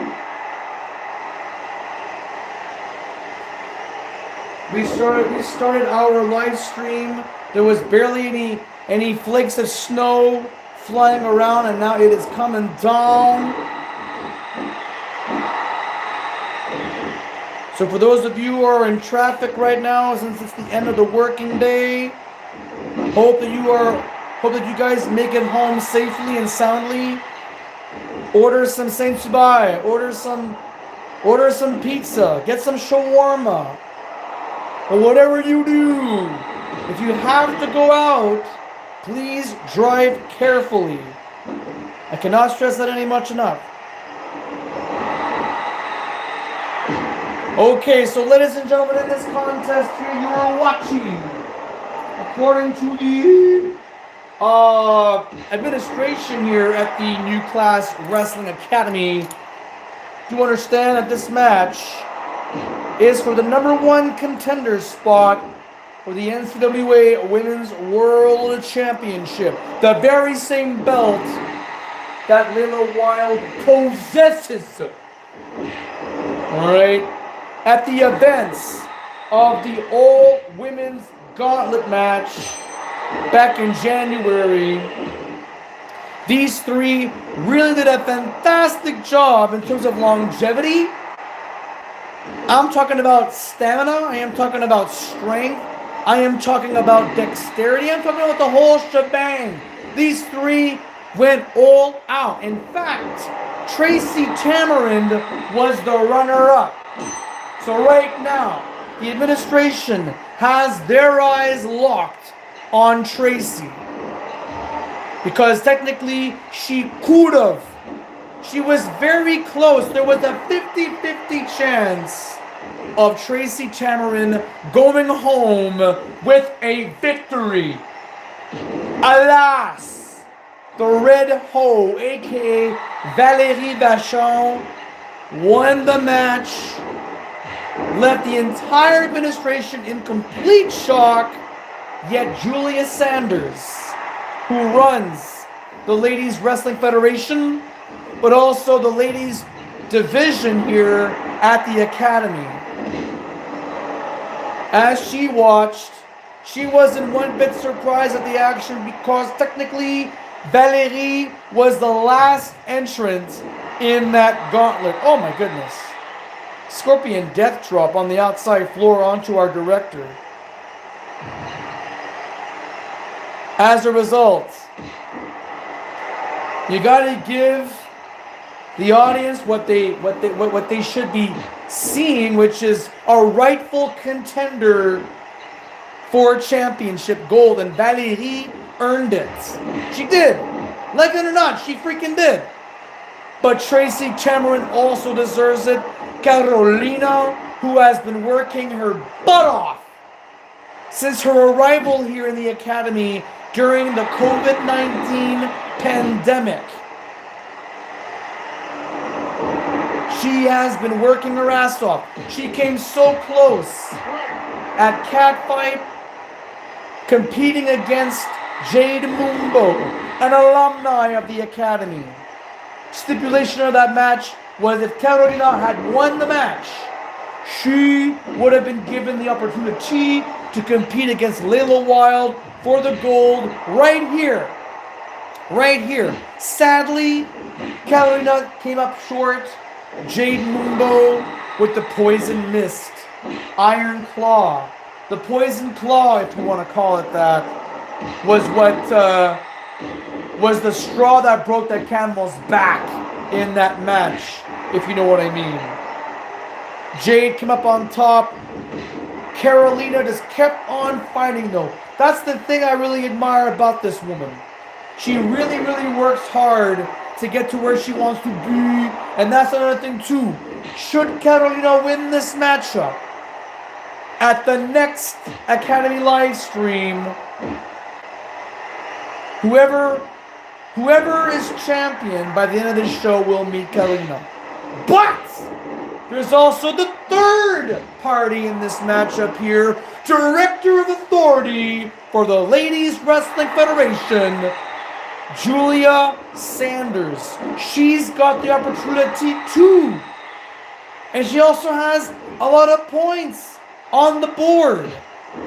We started our live stream. There was barely any flakes of snow flying around, and now it is coming down. So for those of you who are in traffic right now, since it's the end of the working day, hope that you guys make it home safely and soundly. Order some Ncwa, order some pizza, get some shawarma, or whatever you do. If you have to go out, please drive carefully. I cannot stress that much enough. Okay, so ladies and gentlemen, in this contest here, you are watching, according to the administration here at the New Class Wrestling Academy, to understand that this match is for the #1 contender spot for the NCWA Women's World Championship. The very same belt that Layla Wilde possesses. Alright. At the events of the all-women's gauntlet match back in January, these three really did a fantastic job in terms of longevity. I'm talking about stamina, I am talking about strength, I am talking about dexterity, I'm talking about the whole shebang. These three went all out. In fact, Tracy Tamarind was the runner-up. So right now, the administration has their eyes locked on Tracy. Because technically, she could have. She was very close. There was a 50-50 chance of Tracy Tamarind going home with a victory. Alas, the Red Hoe, aka Valérie Vachon, won the match, left the entire administration in complete shock, yet Julia Sanders, who runs the Ladies Wrestling Federation, but also the ladies division here at the Academy. As she watched, she wasn't one bit surprised at the action because technically Valérie was the last entrant in that gauntlet. Oh my goodness. Scorpion death drop on the outside floor onto our director. As a result, you gotta give the audience what they should be seeing, which is a rightful contender for championship gold, and Valérie earned it. She did. Like it or not, she freaking did. But Tracy Tamarind also deserves it. Carolina, who has been working her butt off since her arrival here in the Academy during the COVID-19 pandemic. She has been working her ass off. She came so close at Catfight, competing against Jade Mumbo, an alumni of the Academy. Stipulation of that match was if Carolina had won the match, she would have been given the opportunity to compete against Layla Wilde for the gold right here. Right here. Sadly, Carolina came up short. Jade Mumbo with the Poison Mist. Iron Claw. The Poison Claw, if you want to call it that, was what was the straw that broke the camel's back in that match, if you know what I mean. Jade came up on top. Carolina just kept on fighting though. That's the thing I really admire about this woman. She really, really works hard to get to where she wants to be. And that's another thing too. Should Carolina win this matchup, at the next Academy live stream, whoever is champion by the end of this show will meet Carolina. But There's also the third party in this matchup here, Director of Authority for the Ladies Wrestling Federation, Julia Sanders. She's got the opportunity too. And she also has a lot of points on the board,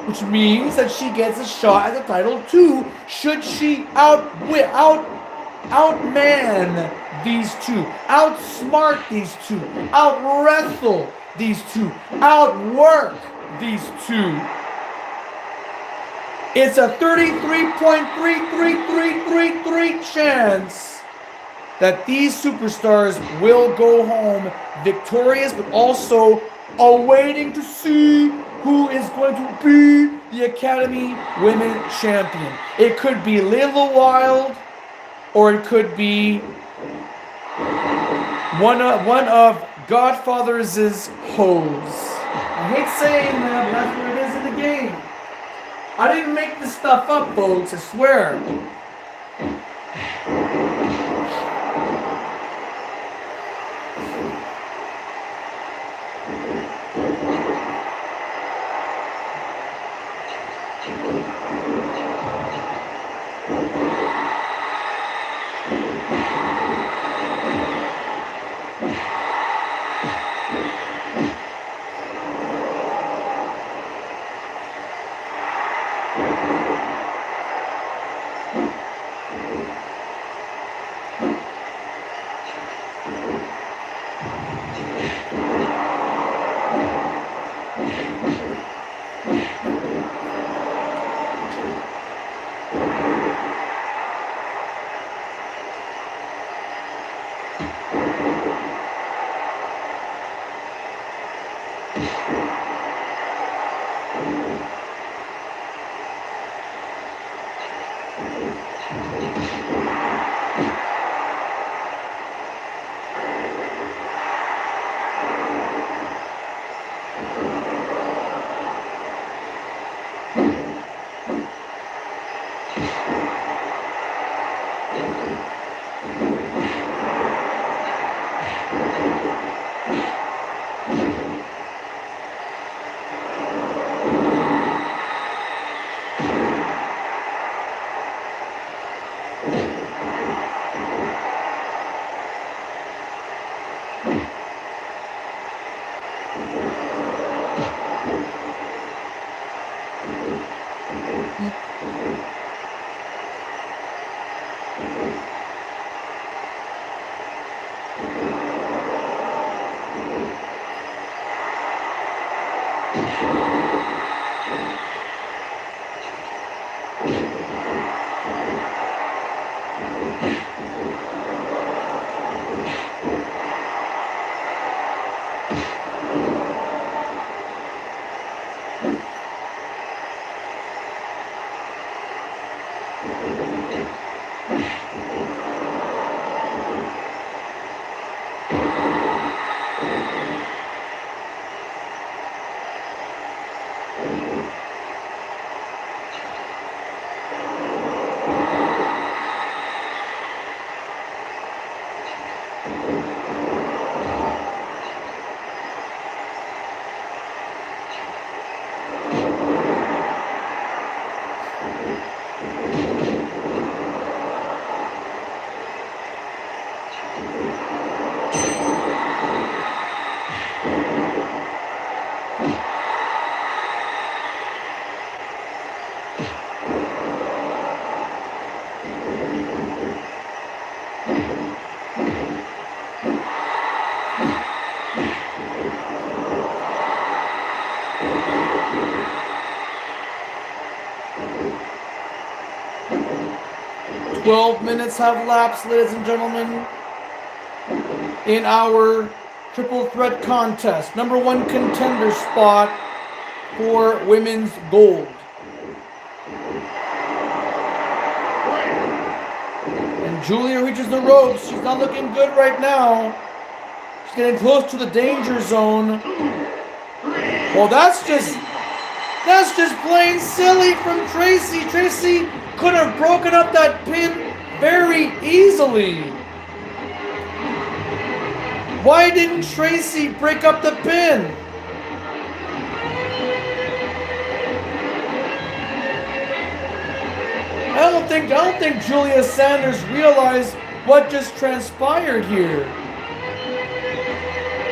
which means that she gets a shot at the title too, should she outman these two, outsmart these two, outwrestle these two, outwork these two. It's a 33.3333 chance that these superstars will go home victorious, but also awaiting to see who is going to be the Academy Women Champion. It could be Layla Wilde, or it could be one of Godfather's hoes. I hate saying that, but that's what it is in the game. I didn't make this stuff up, folks, I swear. 12 minutes have lapsed, ladies and gentlemen, in our triple threat contest. Number one contender spot for women's gold. And Julia reaches the ropes. She's not looking good right now. She's getting close to the danger zone. Well, that's just plain silly from Tracy. Tracy could have broken up that pin very easily. Why didn't Tracy break up the pin? I don't think Julia Sanders realized what just transpired here.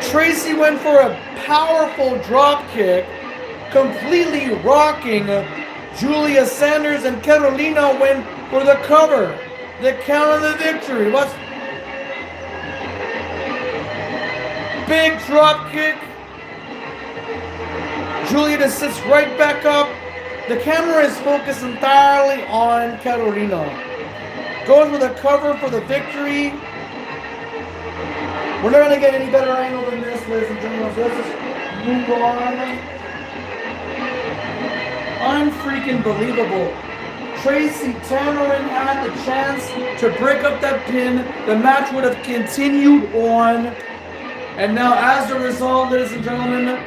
Tracy went for a powerful drop kick, completely rocking Julia Sanders, and Carolina went for the cover, the count of the victory. What's big drop kick? Julia just sits right back up. The camera is focused entirely on Carolina. Goes for the cover for the victory. We're not going to get any better angle than this, ladies and gentlemen. So let's just move on. Unfreaking believable. Tracy Tamarin had the chance to break up that pin. The match would have continued on. And now, as a result, ladies and gentlemen,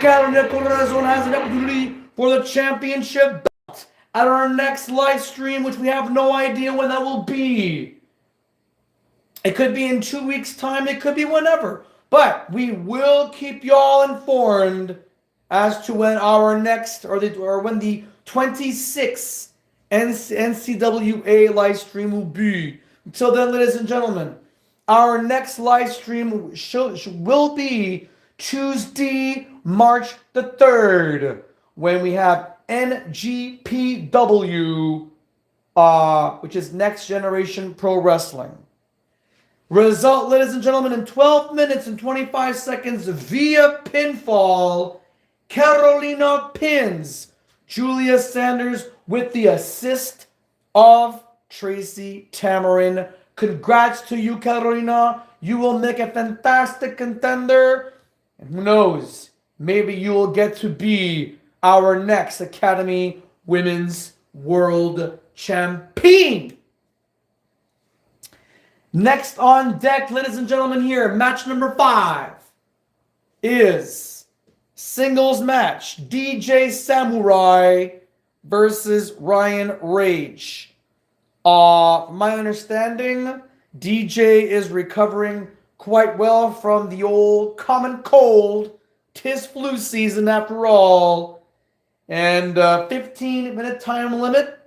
Carolina Corazon has an opportunity for the championship belt at our next live stream, which we have no idea when that will be. It could be in 2 weeks' time. It could be whenever. But we will keep y'all informed as to when our next, or when the 26th NCWA live stream will be. Until then, ladies and gentlemen, our next live stream will be Tuesday, March the 3rd, when we have NGPW, which is Next Generation Pro Wrestling. Result, ladies and gentlemen, in 12 minutes and 25 seconds via pinfall, Carolina pins Julia Sanders with the assist of Tracy Tamarin. Congrats to you, Carolina. You will make a fantastic contender. And who knows, maybe you will get to be our next Academy Women's World Champion. Next on deck, ladies and gentlemen, here, match number 5 is singles match. DJ Samurai versus Ryan Rage. From my understanding, DJ is recovering quite well from the old common cold. 'Tis flu season after all. And 15-minute time limit.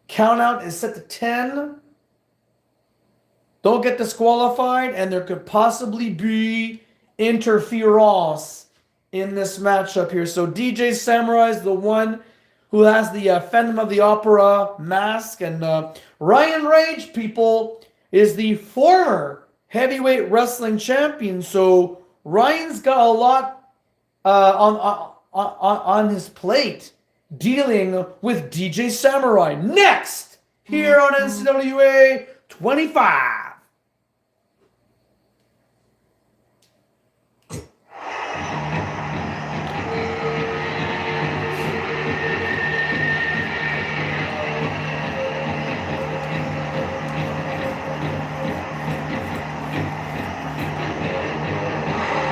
Count out is set to 10. Don't get disqualified, and there could possibly be interference in this matchup here. So DJ Samurai is the one who has the Phantom of the Opera mask, and Ryan Rage, people, is the former heavyweight wrestling champion. So Ryan's got a lot on his plate dealing with DJ Samurai. Next, here on NCWA 25.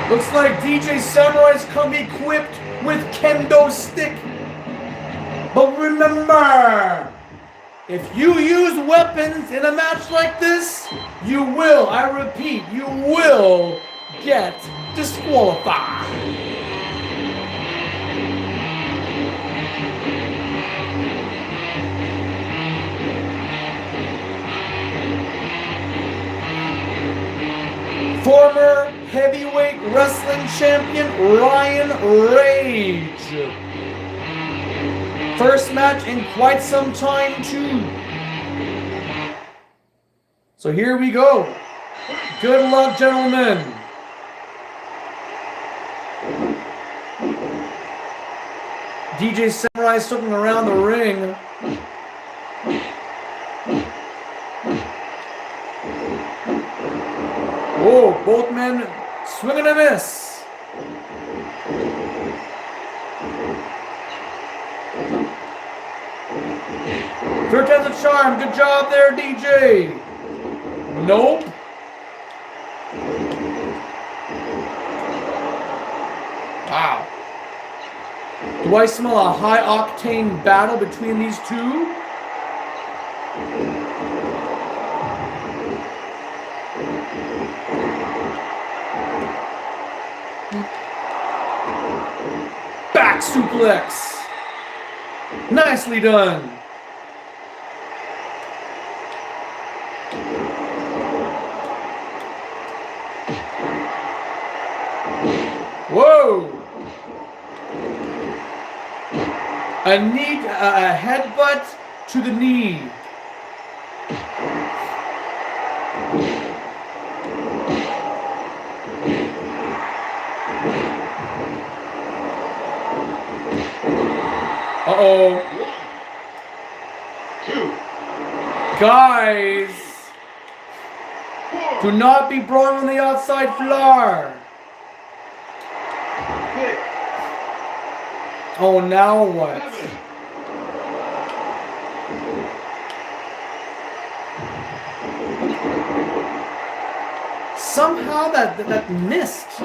Looks like DJ Samurai's come equipped with kendo stick. But remember, if you use weapons in a match like this, you will, I repeat, you will get disqualified. Former heavyweight wrestling champion Ryan Rage. First match in quite some time too. So here we go. Good luck, gentlemen. DJ Samurai circling around the ring. Whoa, both men swing and a miss. Third time's a charm. Good job there, DJ. Nope. Wow. Do I smell a high-octane battle between these two? suplex. Nicely done. Whoa. A headbutt to the knee. Uh-oh. 1, 2, Guys, 4, do not be brought on the outside floor. 6, Oh, now what? 7, Somehow that missed.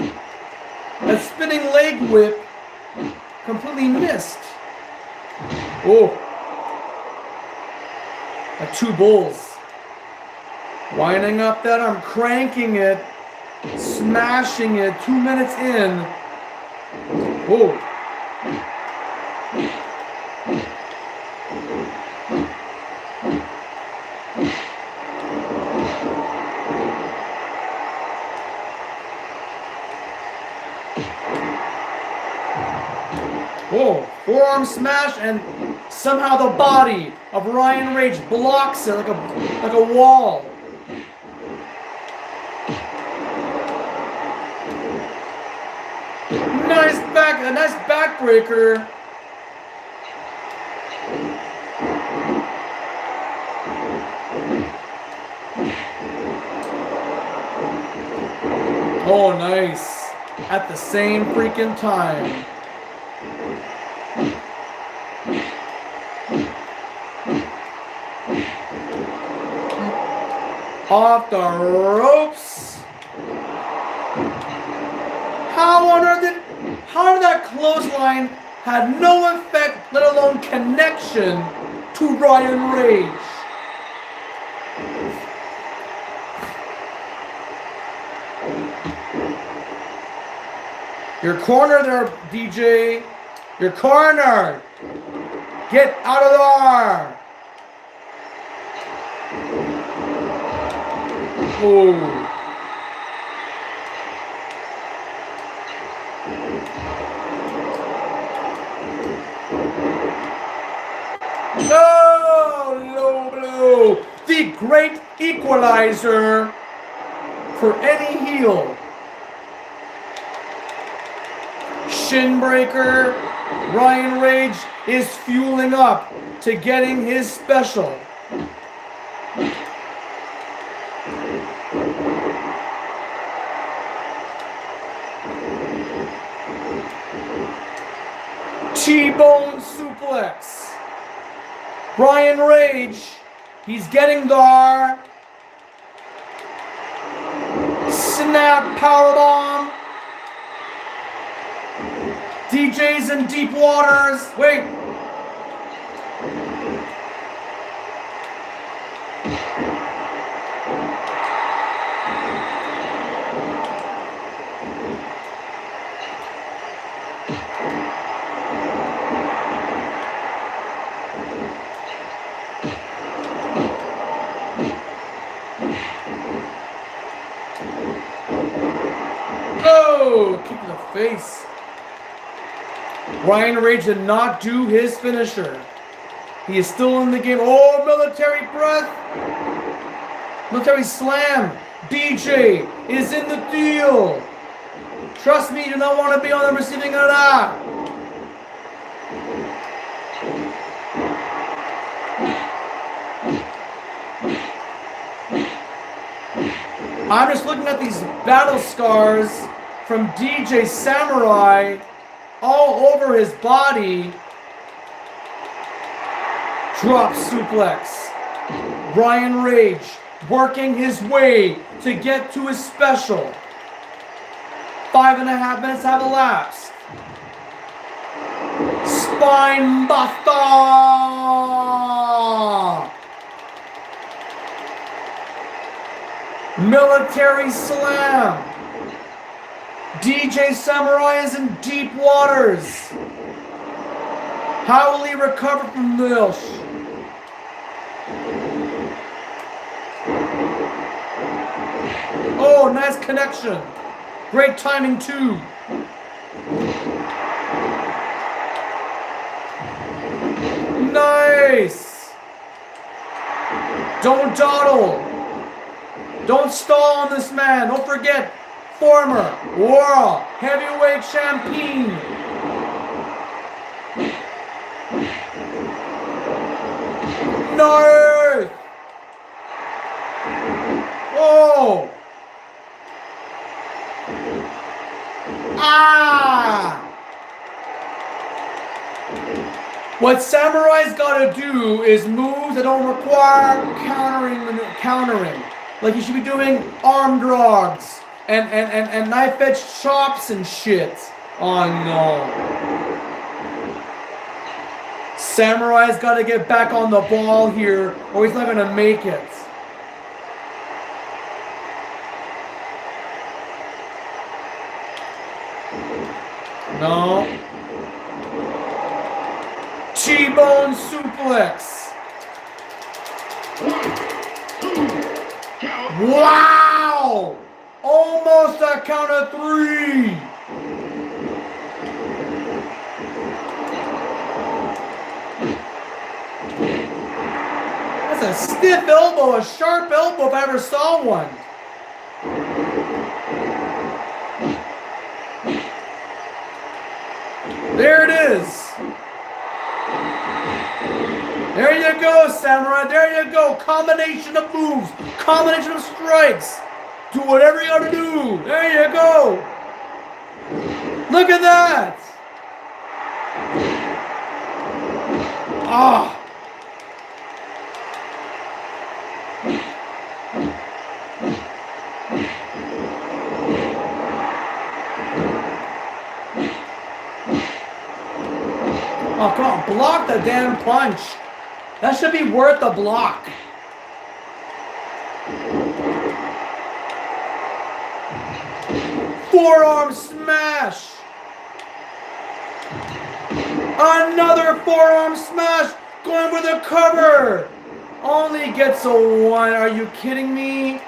That spinning leg whip completely missed. Oh. Two bulls. Winding up that arm, cranking it, smashing it, 2 minutes in. Oh. Whoa, forearm smash, and somehow the body of Ryan Rage blocks it like a wall. A nice backbreaker. Oh, nice. At the same freaking time. Off the ropes. How did that clothesline had no effect, let alone connection, to Ryan Rage? Your corner there, DJ. Your corner. Get out of there. Oh. No, low blow. The great equalizer for any heel. Shin breaker. Ryan Rage is fueling up to getting his special. T-bone suplex. Ryan Rage, he's getting there. Snap powerbomb. DJ's in deep waters. Wait. Oh, kick to the face. Ryan Rage did not do his finisher. He is still in the game. Oh, military breath. Military slam. DJ is in the deal. Trust me, you do not want to be on the receiving end of that. I'm just looking at these battle scars from DJ Samurai all over his body. Drop suplex. Ryan Rage working his way to get to his special. 5.5 minutes have elapsed. Spine buster. Military slam. DJ Samurai is in deep waters. How will he recover from this? Oh, nice connection. Great timing too. Nice. Don't dawdle. Don't stall on this man. Don't forget, former world heavyweight champion. Nice. Oh. Ah. What Samurai's got to do is moves that don't require countering. Like you should be doing arm drags and knife edge chops and shit. Oh no. Samurai's got to get back on the ball here or he's not going to make it. No. T-bone suplex. 1, 2, count. Wow! Almost a count of 3. That's a stiff elbow, a sharp elbow if I ever saw one. There it is. There you go, Samurai. There you go. Combination of moves. Combination of strikes. Do whatever you gotta do. There you go. Look at that. Ah. Oh, come on. Block the damn punch. That should be worth the block. Forearm smash. Another forearm smash. Going for the cover. Only gets a 1. Are you kidding me?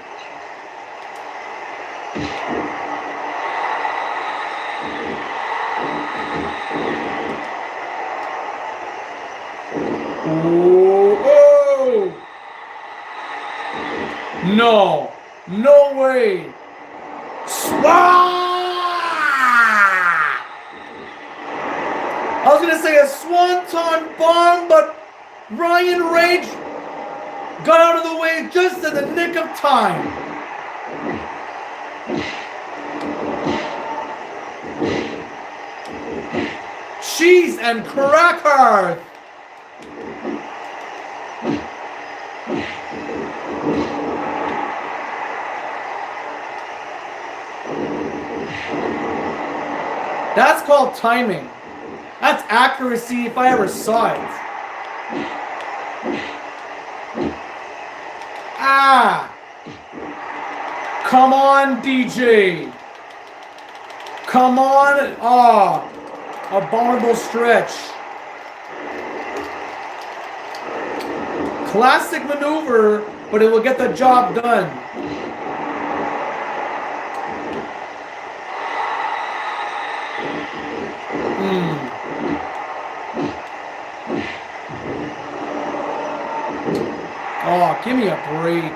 Oh, no, no way. I was gonna say a swanton bomb, but Ryan Rage got out of the way just in the nick of time. Cheese and cracker. That's called timing. That's accuracy if I ever saw it. Ah! Come on, DJ. Come on. Ah. Abominable stretch. Classic maneuver, but it will get the job done. Oh, give me a break.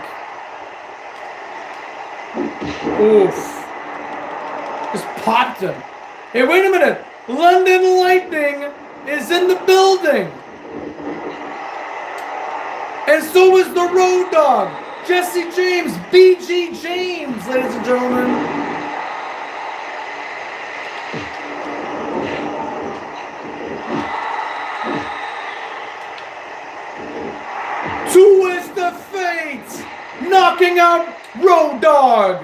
Oof. Just popped him. Hey, wait a minute. London Lightning is in the building. And so is the Road Dogg. Jesse James, BG James, ladies and gentlemen. Twist of fate, knocking out Road Dogg.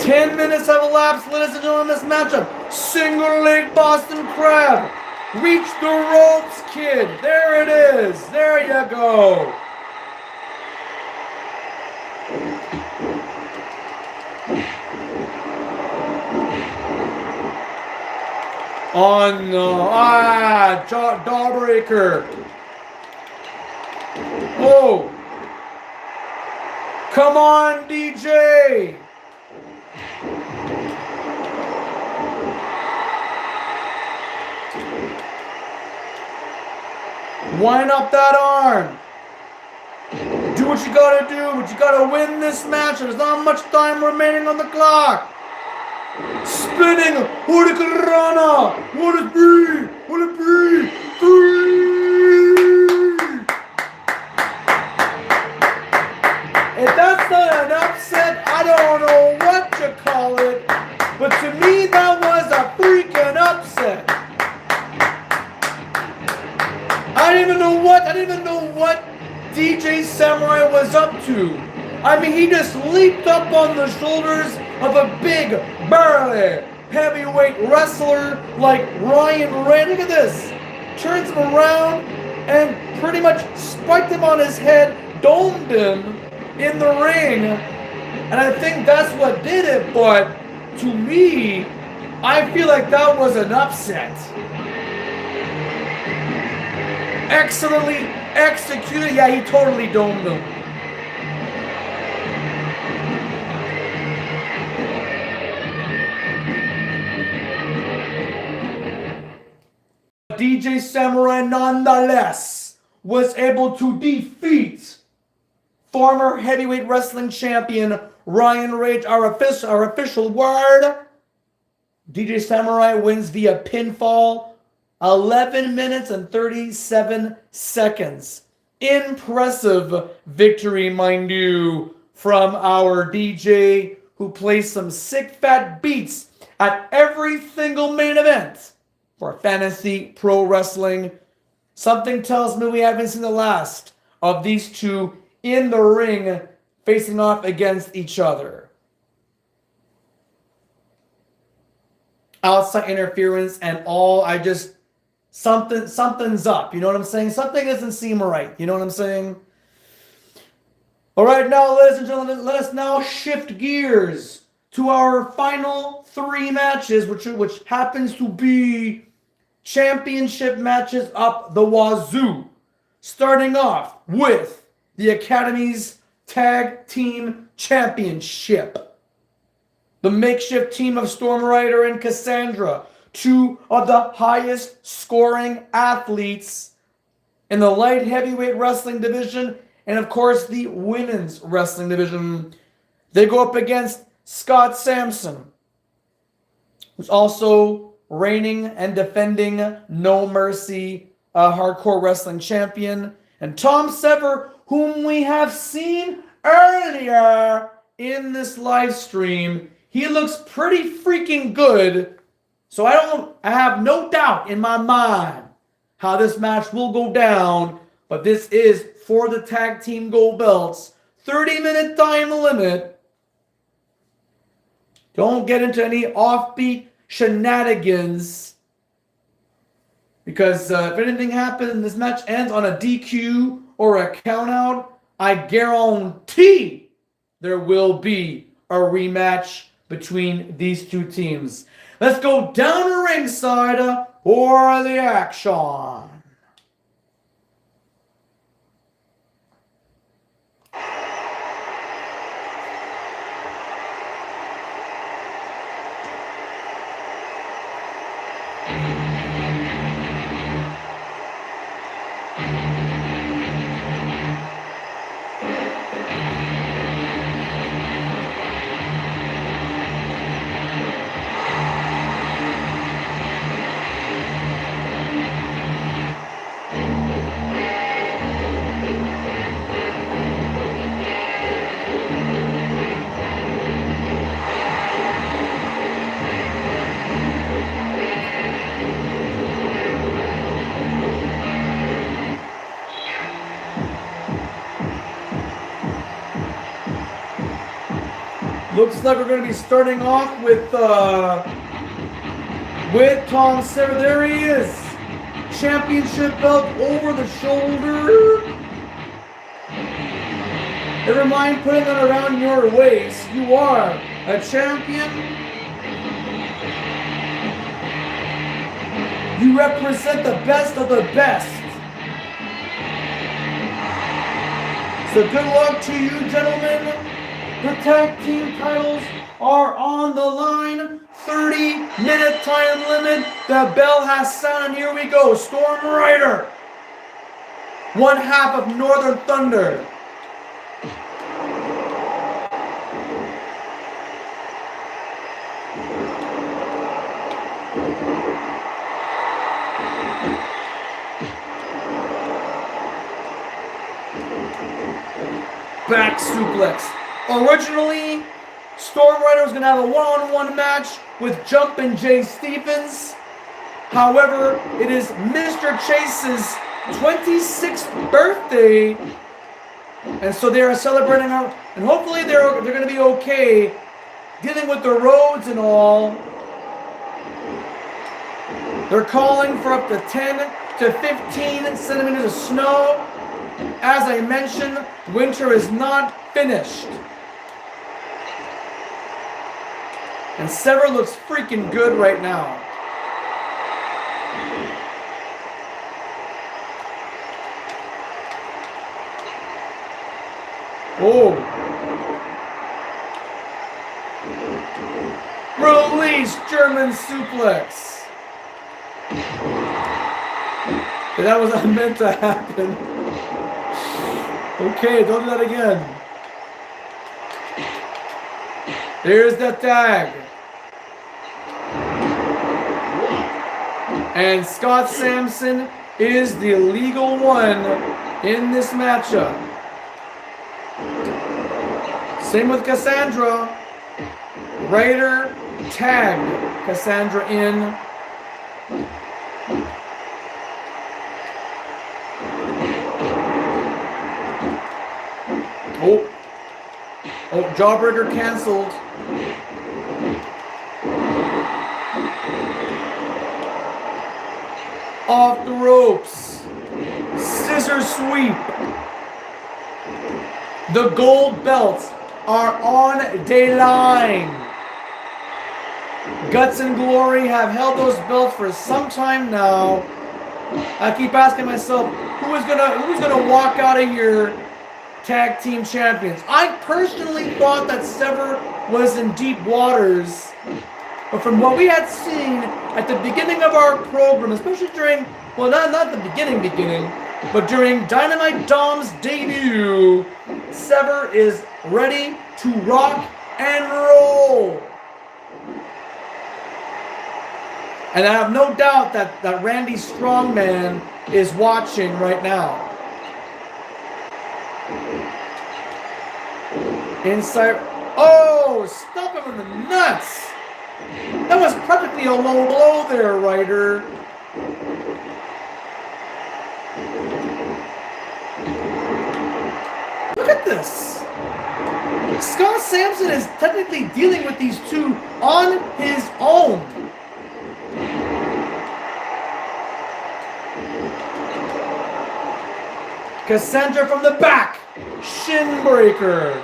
"10 minutes have elapsed, ladies and gentlemen, in this matchup. Single leg Boston Crab. Reach the ropes, kid. There it is. There you go. Oh no. Jawbreaker. Oh. Come on, DJ. Wind up that arm. Do what you gotta do, but you gotta win this match. There's not much time remaining on the clock. Spinning Hurricanrana. Will it be? Will it be? 3. If that's not an upset, I don't know what you call it. But to me, that was a freaking upset. I didn't even know what DJ Samurai was up to. I mean, he just leaped up on the shoulders of a big, burly, heavyweight wrestler like Ryan Ray. Look at this. Turns him around and pretty much spiked him on his head, domed him in the ring. And I think that's what did it, but to me, I feel like that was an upset. Excellently executed. Yeah, he totally domed him. DJ Samurai nonetheless was able to defeat former heavyweight wrestling champion Ryan Rage. Our official word. DJ Samurai wins via pinfall. 11 minutes and 37 seconds. Impressive victory, mind you, from our DJ who plays some sick fat beats at every single main event for Fantasy Pro Wrestling. Something tells me we haven't seen the last of these two in the ring facing off against each other. Outside interference and all, something's up, you know what I'm saying? Something doesn't seem right, you know what I'm saying? All right, now, ladies and gentlemen, let us now shift gears to our final 3 matches, which happens to be championship matches up the wazoo. Starting off with the Academy's Tag Team Championship. The makeshift team of Storm Rider and Cassandra, 2 of the highest scoring athletes in the light heavyweight wrestling division and, of course, the women's wrestling division. They go up against Scott Sampson, who's also reigning and defending No Mercy hardcore wrestling champion, and Tom Sever, whom we have seen earlier in this live stream. He looks pretty freaking good. So I have no doubt in my mind how this match will go down, but this is for the tag team gold belts. 30-minute time limit. Don't get into any offbeat shenanigans, because if anything happens and this match ends on a DQ or a countout, I guarantee there will be a rematch between these two teams. Let's go down to ringside for the action. Looks like we're going to be starting off with with Tom Sever. There he is. Championship belt over the shoulder. Never mind putting it around your waist. You are a champion. You represent the best of the best. So good luck to you, gentlemen. The tag team titles are on the line. 30-minute time limit. The bell has sounded, and here we go. Storm Rider. One half of Northern Thunder. Back suplex. Originally, Storm Rider was going to have a one-on-one match with Jumpin' Jay Stevens. However, it is Mr. Chase's 26th birthday, and so they are celebrating out, and hopefully they're going to be okay dealing with the roads and all. They're calling for up to 10 to 15 centimeters of snow. As I mentioned, winter is not finished. And Sever looks freaking good right now. Oh. Release German suplex. That was not meant to happen. Okay, don't do that again. There's the tag. And Scott Sampson is the legal one in this matchup. Same with Cassandra. Ryder tagged Cassandra in. Oh, Jawbreaker canceled. Off the ropes. Scissor sweep. The gold belts are on the line. Guts and Glory have held those belts for some time now. I keep asking myself, who's gonna walk out of here tag team champions? I personally thought that Sever was in deep waters, but from what we had seen at the beginning of our program, especially during, well, not the beginning, but during Dynamite Dom's debut, Sever is ready to rock and roll. And I have no doubt that Randy Strongman is watching right now. Inside. Oh, stop him in the nuts. That was practically a low blow there, Ryder. Look at this. Scott Sampson is technically dealing with these two on his own. Cassandra from the back. Shin breaker.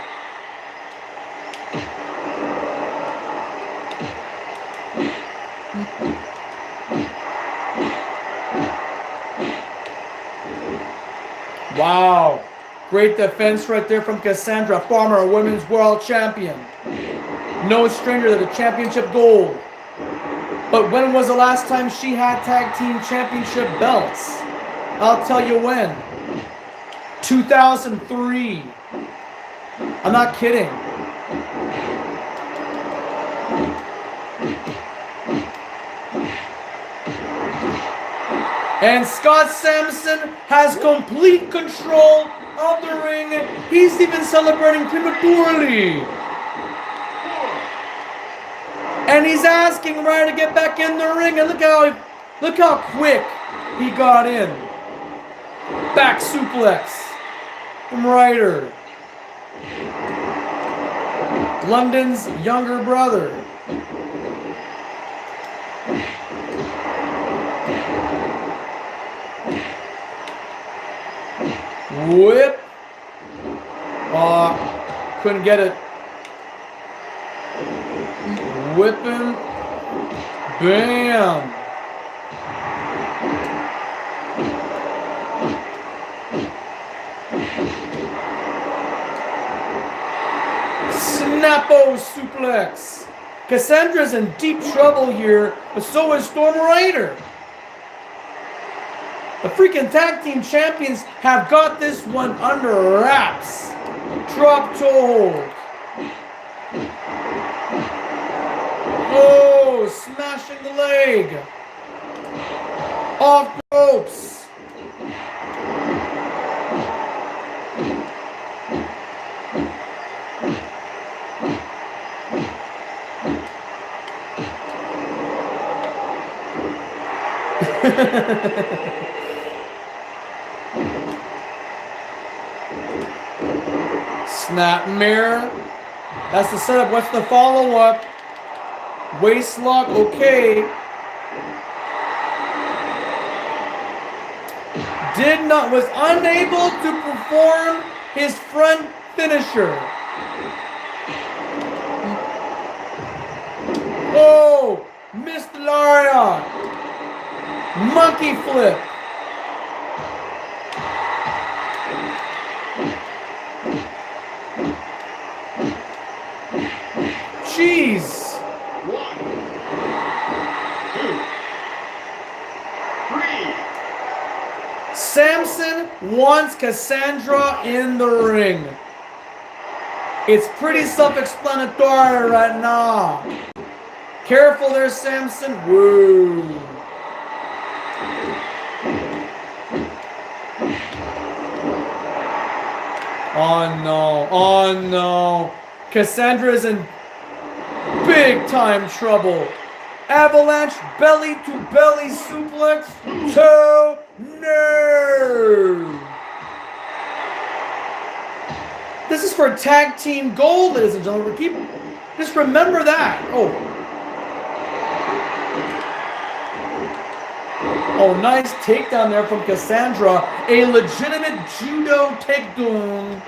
Wow. Great defense right there from Cassandra, former women's world champion. No stranger to the championship gold. But when was the last time she had tag team championship belts? I'll tell you when. 2003. I'm not kidding. And Scott Sampson has complete control of the ring. He's even celebrating prematurely. And he's asking Ryder to get back in the ring. And look how quick he got in. Back suplex from Ryder. London's younger brother. Whip. Couldn't get it. Whipping. Bam. Snappo suplex. Cassandra's in deep trouble here, but so is Storm Rider. The freaking tag team champions have got this one under wraps. Drop toe hold. Oh, smashing the leg. Off the ropes. Snap mirror. That's the setup. What's the follow-up? Waist lock. Okay. Was unable to perform his front finisher. Oh, missed Lariat. Monkey flip. Jeez. 1, 2, 3. Samson wants Cassandra in the ring. It's pretty self-explanatory right now. Careful there, Samson. Woo. Oh no, oh no. Cassandra's in big time trouble. Avalanche belly to belly suplex. To no. This is for tag team gold, ladies and gentlemen. People, just remember that. Oh, nice takedown there from Cassandra. A legitimate judo takedown.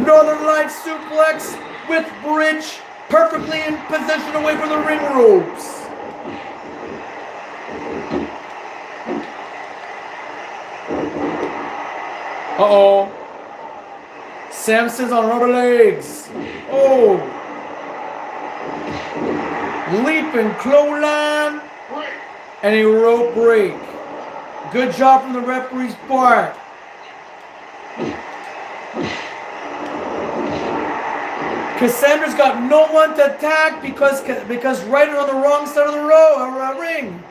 Northern Light suplex with bridge. Perfectly in position away from the ring ropes. Uh-oh. Samson's on rubber legs. Oh. Leaping clothesline. And a rope break. Good job from the referee's part. Cassandra's got no one to attack because Ryder on the wrong side of the ring.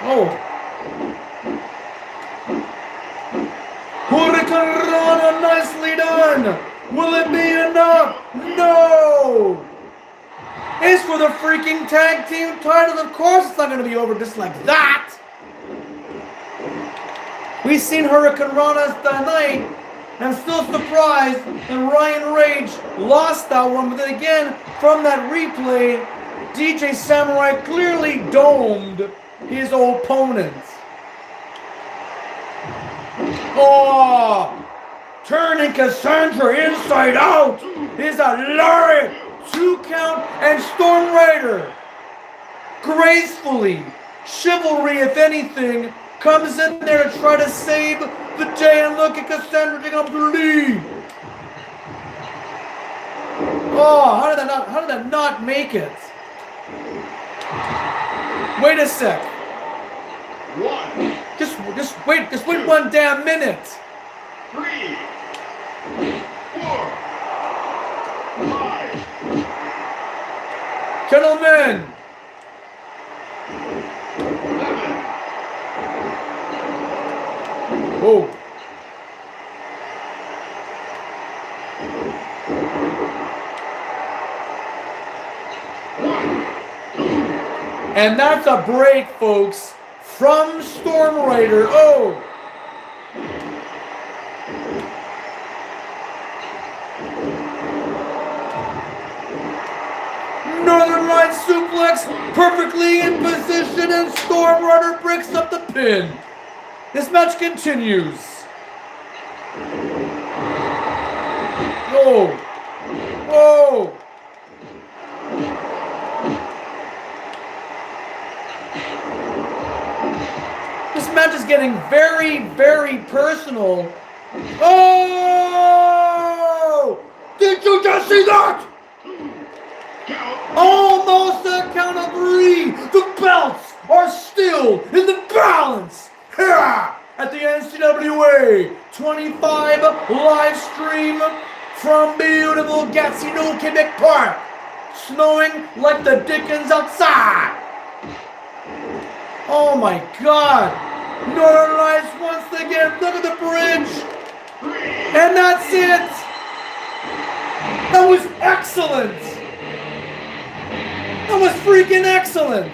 Oh. Hurricane Rana, nicely done. Will it be enough? No! It's for the freaking tag team titles. Of course it's not going to be over just like that. We've seen Hurricane Rana tonight. I'm still surprised that Ryan Rage lost that one. But then again, from that replay, DJ Samurai clearly domed his opponent. Oh! Turning Cassandra inside out is a lariat, 2 count, and Storm Rider. Gracefully, chivalry if anything, comes in there to try to save the day, and look at Cassandra taking up the lead. Oh, how did that not make it? Wait a sec. 1. Just wait 1 damn minute. 3, 4, 5. Gentlemen, 11. whoa. And that's a break, folks, from Storm Rider. Oh. Northern Light suplex, perfectly in position, and Storm Runner breaks up the pin. This match continues. Whoa. Whoa. This match is getting very, very personal. Oh! Did you just see that? Almost a count of 3. The belts are still in the balance. Here at the NCWA 25 live stream from beautiful Gatineau, Quebec Park. Snowing like the dickens outside. Oh my God. Northern Lights once again. Look at the bridge. And that's it. That was excellent. That was freaking excellent.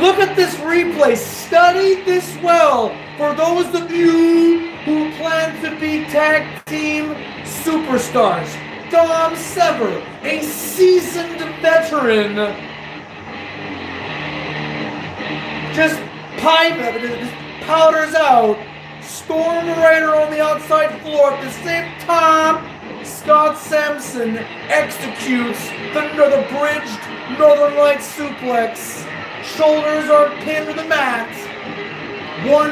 Look at this replay. Study this well for those of you who plan to be tag team superstars. Tom Sever, a seasoned veteran, just powders out. Storm Rider on the outside floor. At the same time, Scott Sampson executes the bridged Northern Light suplex. Shoulders are pinned to the mat. 1,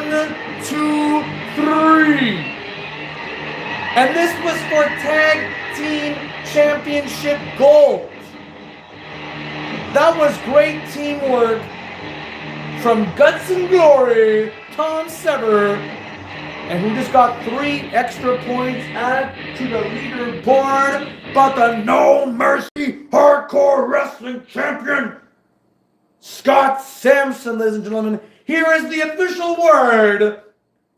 2, 3. And this was for Tag Team Championship Gold. That was great teamwork from Guts and Glory, Tom Sever, and who just got 3 extra points added to the leaderboard, but the No Mercy Hardcore Wrestling Champion, Scott Sampson, ladies and gentlemen. Here is the official word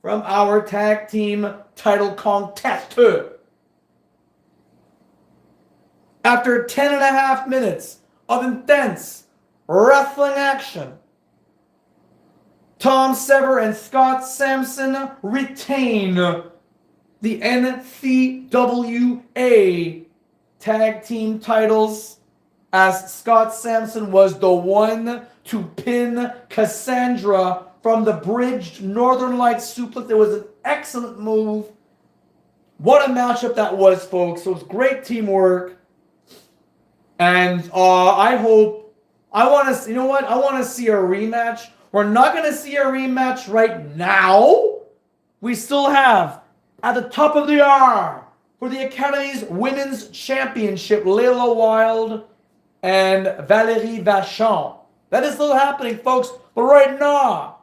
from our tag team title contest. After 10.5 minutes of intense wrestling action, Tom Sever and Scott Sampson retain the NCWA tag team titles, as Scott Sampson was the one to pin Cassandra from the bridged Northern Lights suplex. It was an excellent move. What a matchup that was, folks. It was great teamwork. And I want to see a rematch. We're not going to see a rematch right now. We still have, at the top of the hour, for the Academy's Women's Championship, Layla Wilde and Valérie Vachon. That is still happening, folks. But right now,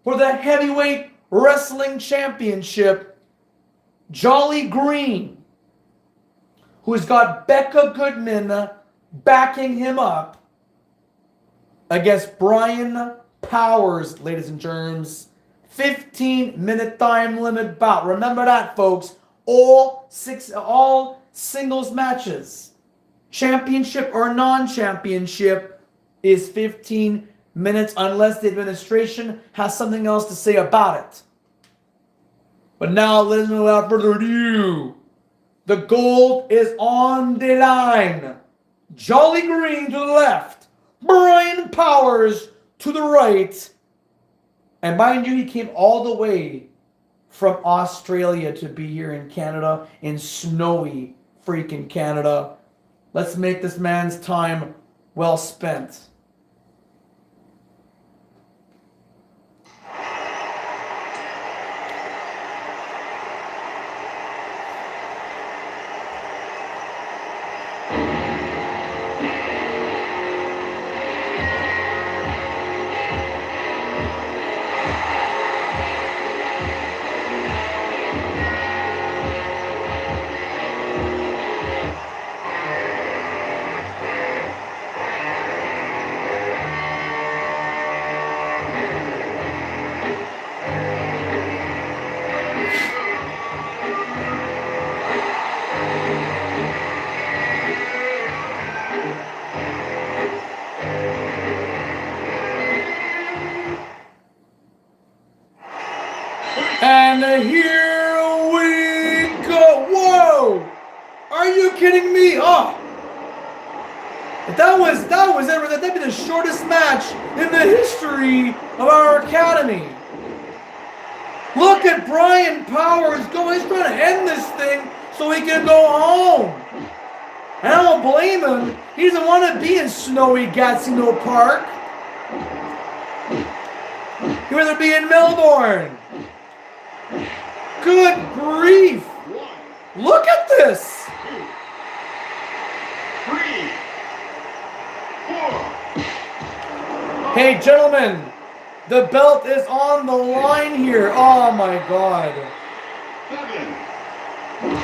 for the Heavyweight Wrestling Championship, Jolly Green, who's got Becca Goodman backing him up, against Brian Powers, ladies and germs. 15-minute time limit bout. Remember that, folks. All singles matches, championship or non-championship, is 15 minutes unless the administration has something else to say about it. But now, ladies and gentlemen, without further ado, the gold is on the line. Jolly Green to the left, Brian Powers to the right. And mind you, he came all the way from Australia to be here in Canada, in snowy freaking Canada. Let's make this man's time well spent. you kidding me? Oh! That was it. That'd be the shortest match in the history of our academy. Look at Brian Powers going. He's trying to end this thing so he can go home. And I don't blame him. He doesn't want to be in snowy Gatineau Park. He'd rather be in Melbourne. Good grief. Look at this. 3, 4. Hey, gentlemen, the belt is on the line here. Oh, my God. 7, 8.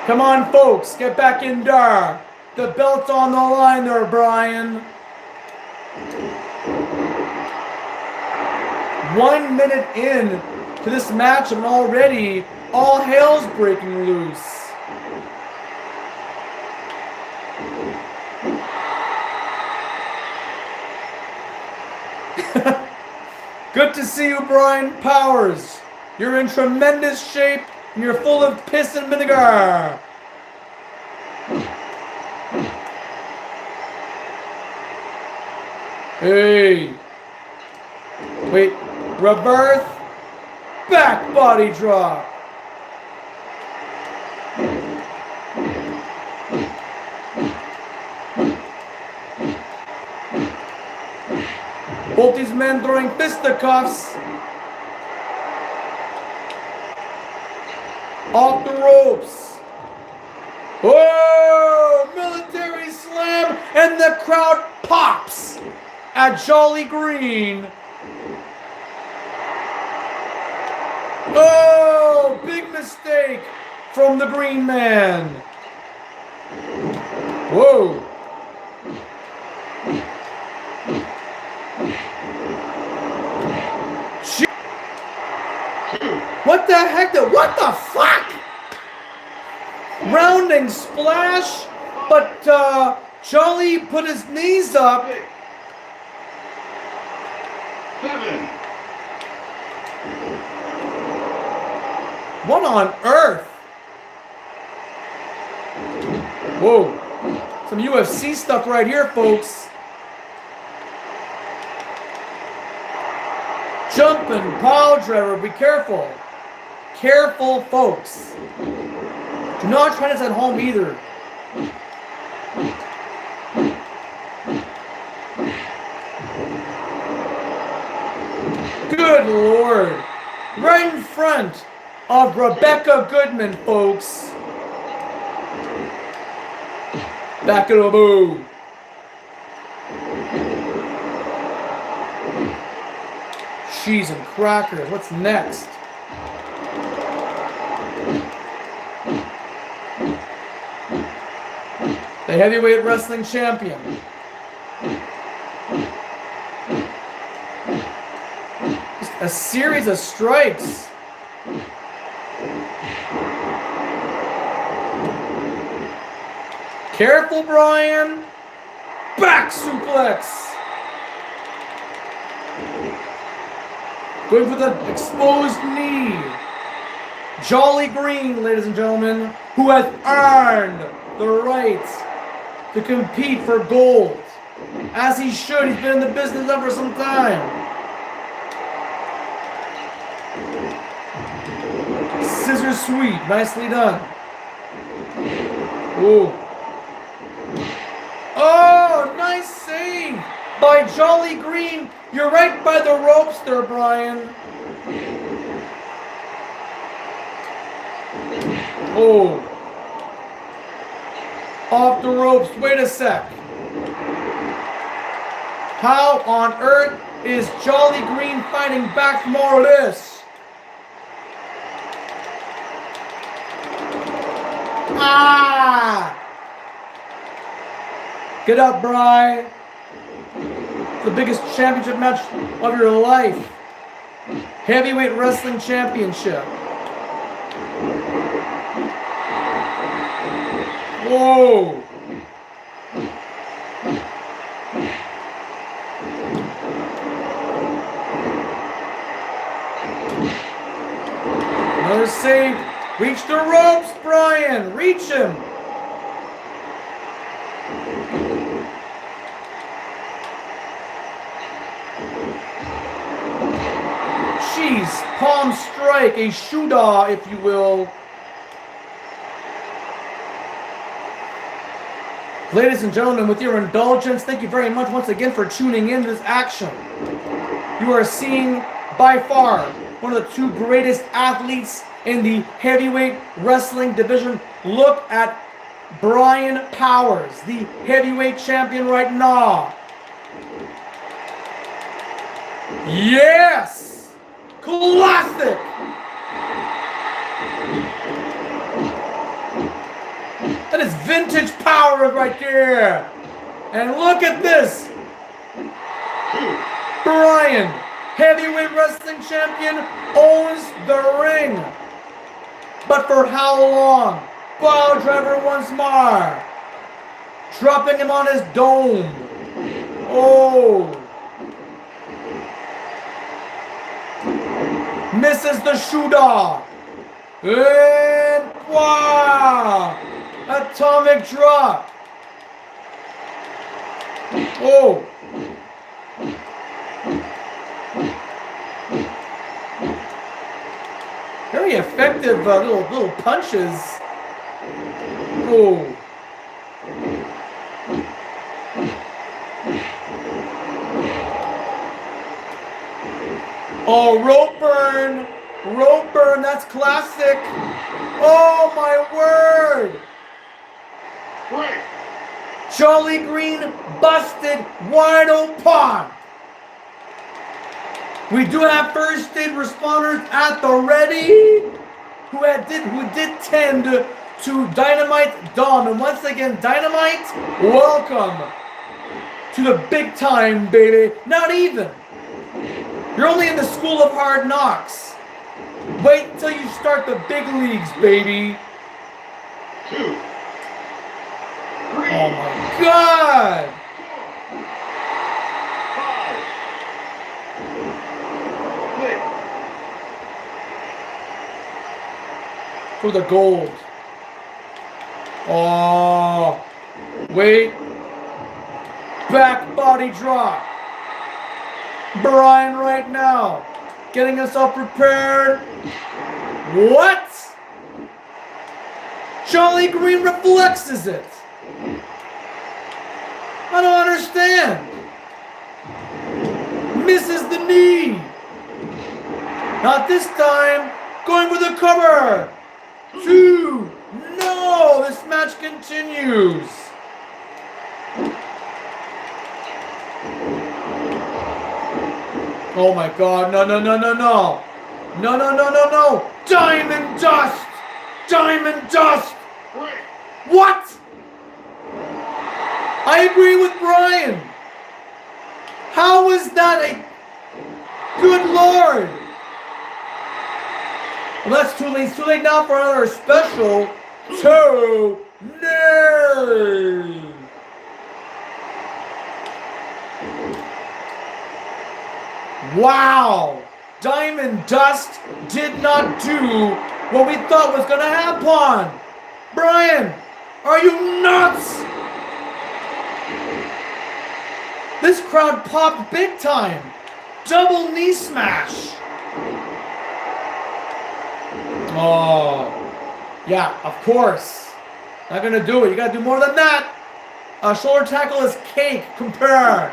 Come on, folks, get back in there. The belt's on the line there, Brian. 1 minute in to this match, and already all hell's breaking loose. Good to see you, Brian Powers. You're in tremendous shape, and you're full of piss and vinegar. Hey. Wait. Reverse. Back body drop. Both these men throwing fisticuffs. Off the ropes. Oh, military slam, and the crowd pops at Jolly Green. Oh, big mistake from the Green Man. Whoa. What the heck? What the fuck? Rounding splash, but Jolly put his knees up. 7. What on earth? Whoa. Some UFC stuff right here, folks. Jumping pile driver, be careful. Careful, folks. Do not try this at home either. Good Lord. Right in front of Rebecca Goodman, folks. Back of the boo. Cheese and crackers. What's next? The heavyweight wrestling champion. Just a series of strikes. Careful, Brian. Back suplex. Going for the exposed knee. Jolly Green, ladies and gentlemen, who has earned the right to compete for gold. As he should. He's been in the business now for some time. Scissor sweep. Nicely done. Ooh. Oh, nice save by Jolly Green. You're right by the ropes there, Brian. Oh. Off the ropes. Wait a sec. How on earth is Jolly Green fighting back from all of this? Ah! Get up, Bri. The biggest championship match of your life. Heavyweight Wrestling Championship. Whoa. Another save. We Reach the ropes, Brian. Reach him. Jeez, palm strike, a shoodah, if you will. Ladies and gentlemen, with your indulgence, thank you very much once again for tuning in to this action. You are seeing, by far, one of the two greatest athletes in the heavyweight wrestling division. Look at Brian Powers, the heavyweight champion right now. Yes! Classic! That is vintage power right there. And look at this. Brian, heavyweight wrestling champion, owns the ring. But for how long? Pile driver once more. Dropping him on his dome. Oh. Misses the shoodah. Ncwa. Atomic drop. Oh. Very effective little punches. Oh. Oh, rope burn. Rope burn, that's classic. Oh my word. Break. Jolly Green busted wide open. We do have first aid responders at the ready who did tend to Dynamite Dom. And once again, Dynamite, welcome to the big time, baby. Not even. You're only in the school of hard knocks. Wait until you start the big leagues, baby. 2, 3. Oh my God. 5, 6. For the gold. Oh. Wait. Back body drop. Brian right now. Getting himself prepared. What? Jolly Green reflexes it. I don't understand. Misses the knee. Not this time. Going for the cover. 2. No, this match continues. Oh my God, no. No. Diamond Dust. Diamond Dust. Break. What? I agree with Brian. How is that a... Good Lord. Well, that's too late. It's too late now for another special. 2. No. Wow. Diamond Dust did not do what we thought was going to happen. Brian, are you nuts? This crowd popped big time. Double knee smash. Oh, yeah, of course. Not gonna do it. You gotta do more than that. A shoulder tackle is cake. Compare.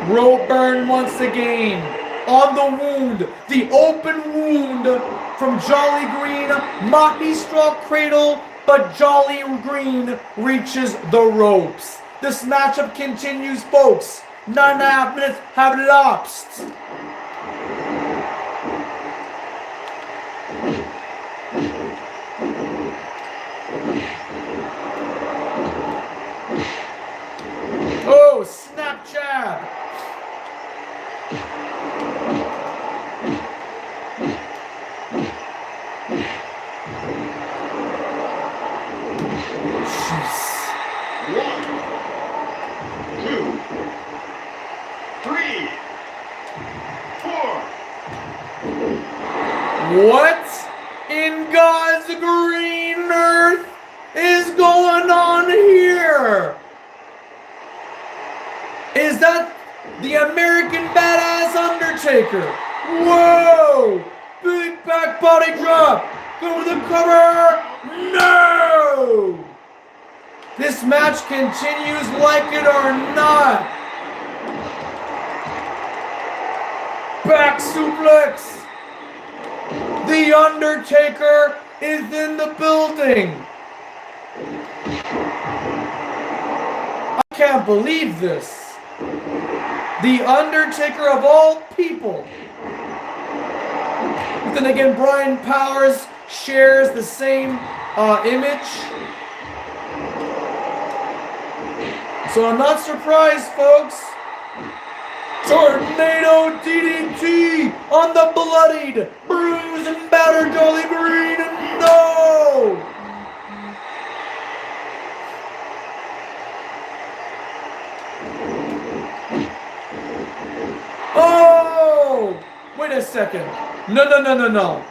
Rope burn once again. On the wound. The open wound from Jolly Green. Mocky Straw Cradle, but Jolly Green reaches the ropes. This matchup continues, folks. 9.5 minutes have elapsed. Oh, snap jab. Jeez. 1, 2, 3. What in God's green earth is going on here? Is that the American Badass Undertaker? Whoa! Big back body drop! Go to the cover! No! This match continues like it or not. Back suplex! The Undertaker is in the building! I can't believe this. The Undertaker of all people. But then again, Brian Powers shares the same image. So I'm not surprised, folks. Tornado DDT on the bloodied, bruised, and battered Jolly Green. No! Oh! Wait a second. No.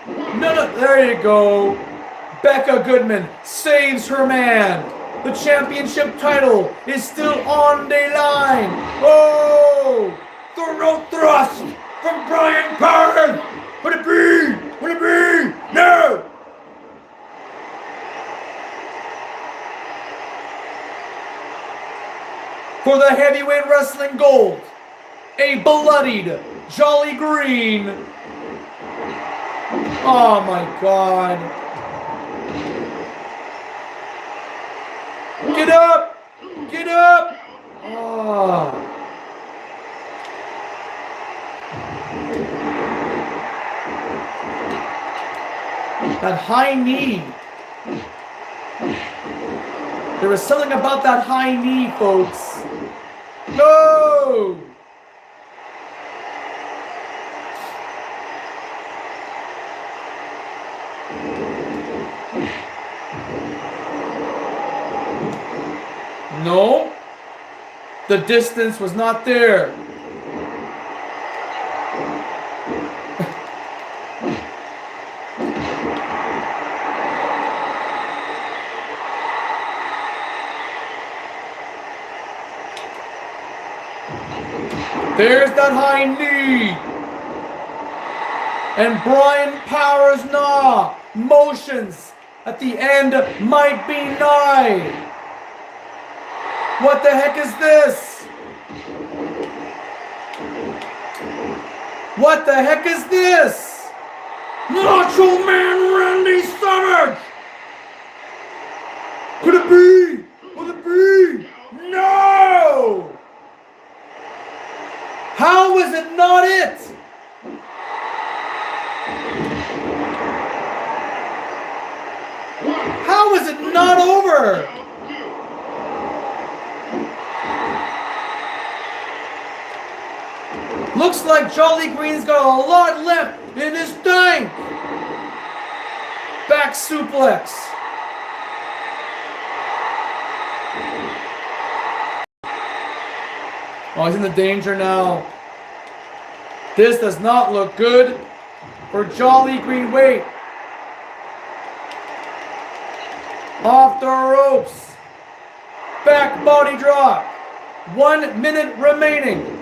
There you go. Becca Goodman saves her man. The championship title is still on the line. Oh! Throat thrust from Brian Powers. Would it be? Would it be? No! For the heavyweight wrestling gold, a bloodied Jolly Green. Oh my God. Get up! Get up! Oh. That high knee. There was something about that high knee, folks. No! No, the distance was not there. There's that high knee. And Brian Powers' motions at the end might be nigh. What the heck is this? What the heck is this? Macho Man Randy Savage! Could it be? Could it be? No! How is it not it? How is it not over? Looks like Jolly Green's got a lot left in his tank. Back suplex. Oh, he's in the danger now. This does not look good for Jolly Green. Wait. Off the ropes. Back body drop. 1 minute remaining.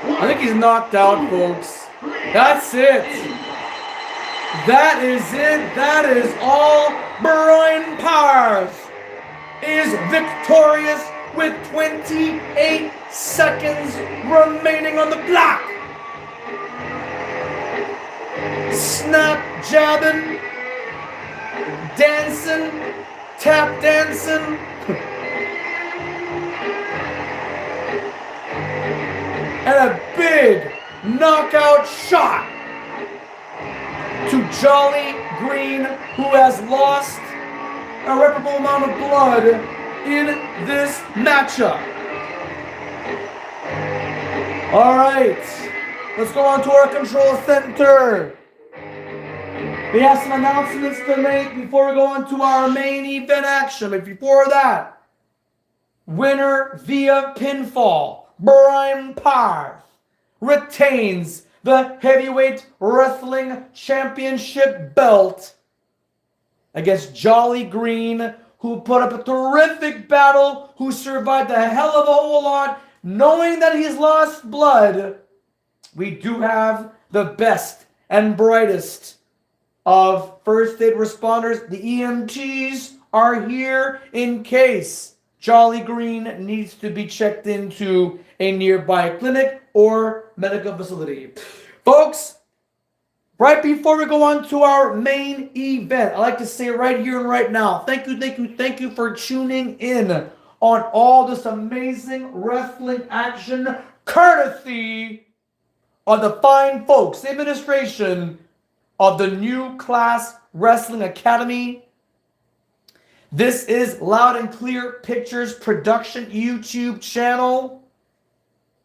I think he's knocked out, folks. That's it. That is it. That is all. Brian Powers is victorious with 28 seconds remaining on the clock. Snap jabbing, dancing, tap dancing. And a big knockout shot to Jolly Green, who has lost irreparable amount of blood in this matchup. All right, let's go on to our control center. We have some announcements to make before we go on to our main event action. But before that, winner via pinfall, Brian Parth, retains the Heavyweight Wrestling Championship belt against Jolly Green, who put up a terrific battle, who survived a hell of a whole lot, knowing that he's lost blood. We do have the best and brightest of first aid responders. The EMTs are here in case Jolly Green needs to be checked into a nearby clinic or medical facility. Folks, right before we go on to our main event, I like to say right here and right now, thank you for tuning in on all this amazing wrestling action, courtesy of the fine folks, the administration of the New Class Wrestling Academy. This is Loud and Clear Pictures Production YouTube channel.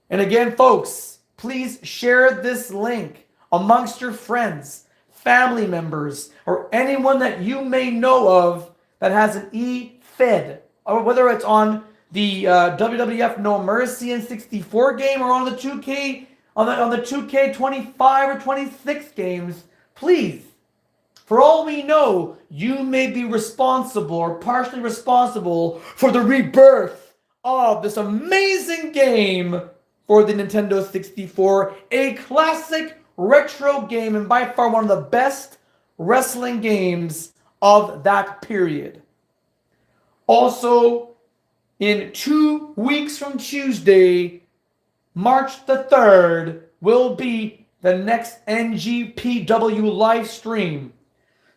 And again, folks, please share this link amongst your friends, family members, or anyone that you may know of that has an e-Fed, or whether it's on the WWF No Mercy in 64 game or on the 2K on the 2K25 or 26 games. Please, for all we know, you may be responsible or partially responsible for the rebirth of this amazing game for the Nintendo 64, a classic retro game and by far one of the best wrestling games of that period. Also, in 2 weeks from Tuesday, March the 3rd, will be the next NGPW live stream.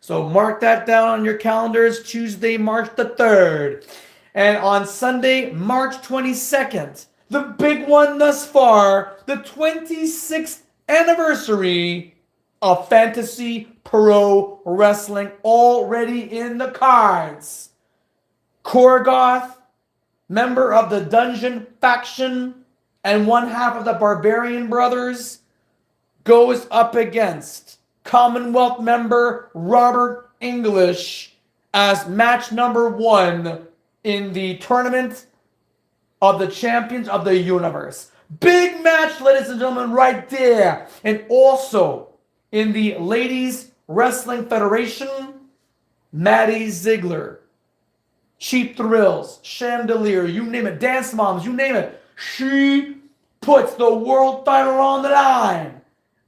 So mark that down on your calendars, Tuesday, March the 3rd. And on Sunday, March 22nd, the big one thus far, the 26th anniversary of Fantasy Pro Wrestling, already in the cards. Korgoth, member of the Dungeon faction and one half of the Barbarian Brothers, goes up against Commonwealth member Robert English as match number 1 in the Tournament of the Champions of the Universe. Big match, ladies and gentlemen, right there. And also in the Ladies Wrestling Federation, Maddie Ziegler, Cheap Thrills, Chandelier, you name it, Dance Moms, you name it. She puts the world title on the line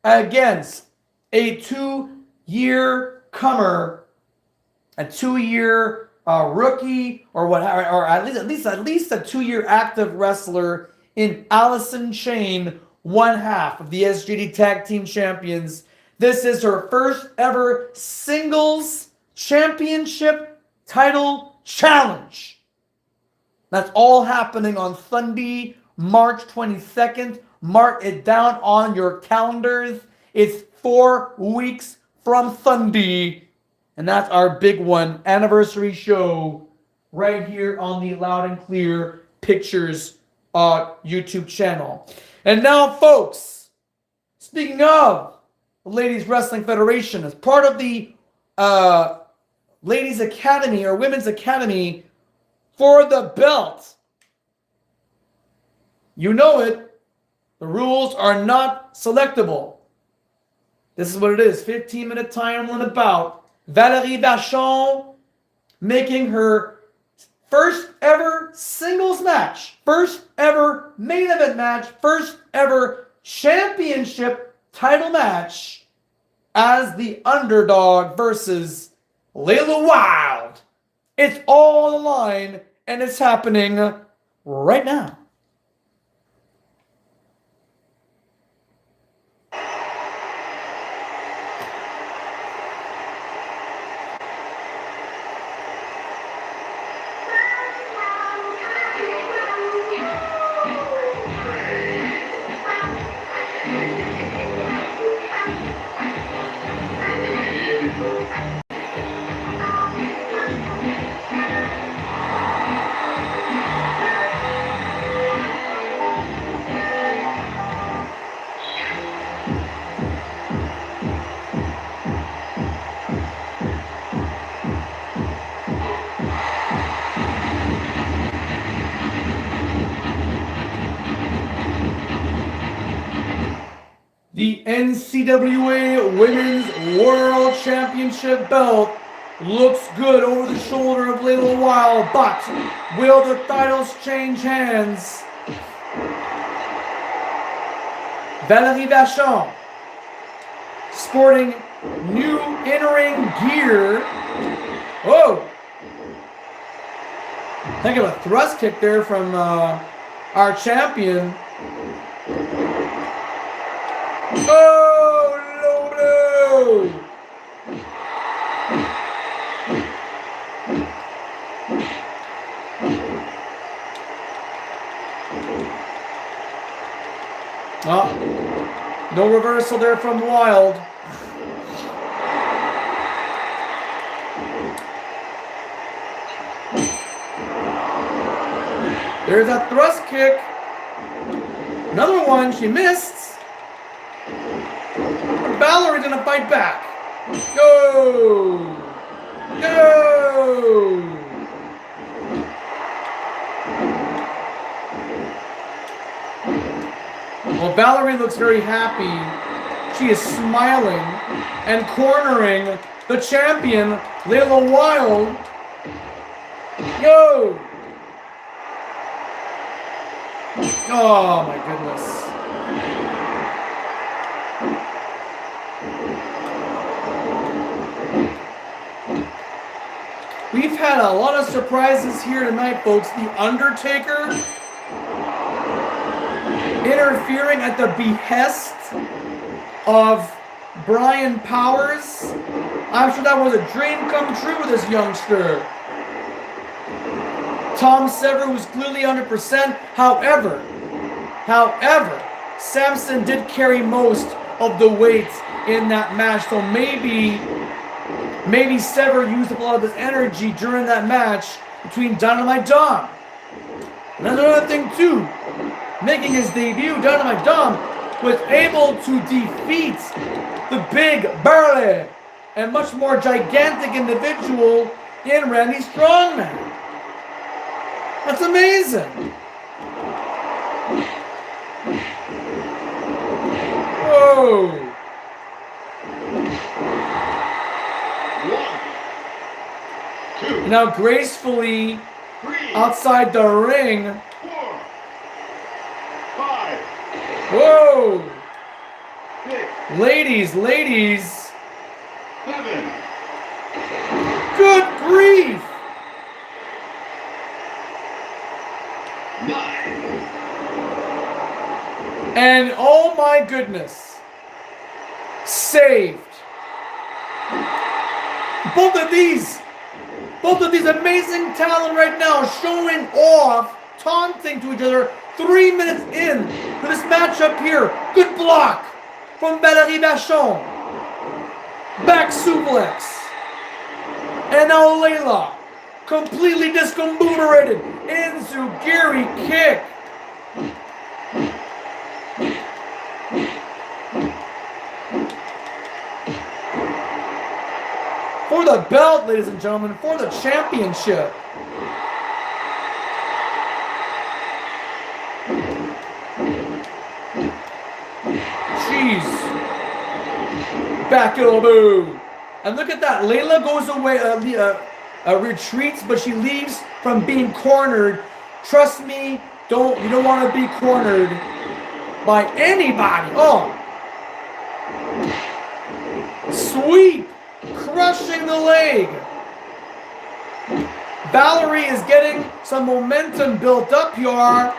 against a 2-year comer, a 2-year rookie, or what, or at least a 2-year active wrestler in Allison Chain, one half of the SGD Tag Team Champions. This is her first ever singles championship title challenge. That's all happening on Sunday, March 22nd. Mark it down on your calendars. It's 4 weeks from Sunday. And that's our big one, anniversary show, right here on the Loud and Clear Pictures YouTube channel. And now, folks, speaking of the Ladies Wrestling Federation, as part of the Ladies Academy or Women's Academy for the belt, you know it, the rules are not selectable. This is what it is, 15-minute time limit bout. Valérie Vachon making her first ever singles match, first ever main event match, first ever championship title match as the underdog versus Layla Wild. It's all on the line, and it's happening right now. NCWA Women's World Championship belt. Looks good over the shoulder of Layla Wild, but will the titles change hands? Valerie Vachon, sporting new in-ring gear. Oh! Think of a thrust kick there from our champion. Oh, no, no! Oh, no reversal there from Wild. There's a thrust kick. Another one, she missed. Valerie's gonna fight back. Go! Go! Well, Valerie looks very happy. She is smiling and cornering the champion, Layla Wild. Yo! Oh my goodness. We've had a lot of surprises here tonight, folks. The Undertaker interfering at the behest of Brian Powers. I'm sure that was a dream come true with this youngster. Tom Sever was clearly 100%. However, Samson did carry most of the weight in that match. So maybe Sever used up a lot of his energy during that match between Dynamite Dom. And another thing too, making his debut, Dynamite Dom was able to defeat the big, burly, and much more gigantic individual in Randy Strongman. That's amazing. Whoa. 1, 2, Now gracefully 3, outside the ring. 4, 5, Whoa. 6, Ladies. 7, Good grief. 9, And oh my goodness. Saved. Both of these amazing talent right now showing off, taunting to each other 3 minutes in to this matchup here. Good block from Valerie Vachon. Back suplex. And now Layla, completely discombobulated into Gary kick. For the belt, ladies and gentlemen, for the championship. Jeez. Back elbow. And look at that. Layla goes away, retreats, but she leaves from being cornered. Trust me, you don't want to be cornered by anybody. Oh. Sweep. Crushing the leg. Valerie is getting some momentum built up here.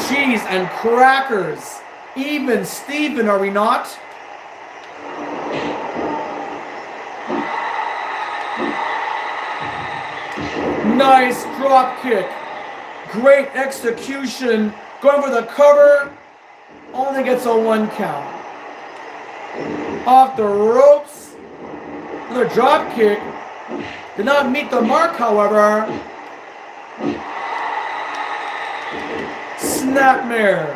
Cheese and crackers. Even Steven, are we not? Nice drop kick. Great execution. Going for the cover. Only gets a 1 count. Off the ropes. Another drop kick. Did not meet the mark, however. Snapmare.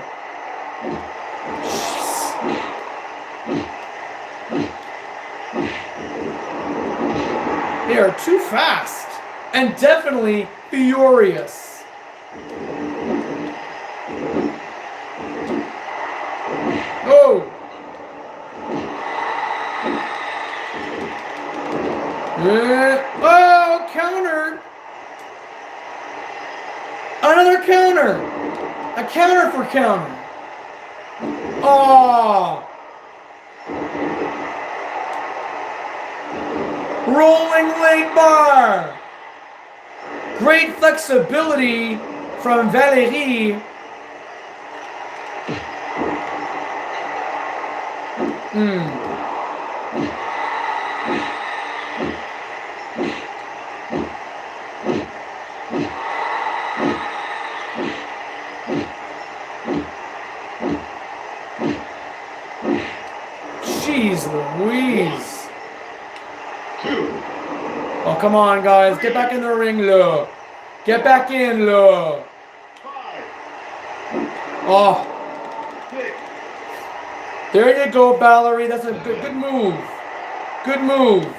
They are too fast. And definitely furious. Oh! Oh, counter! Another counter! A counter for counter. Oh! Rolling leg bar. Great flexibility from Valérie. Jeez Louise. Oh, come on, guys. Get back in the ring, look. Get back in, look. Oh. There you go, Valerie. That's a good move. Good move.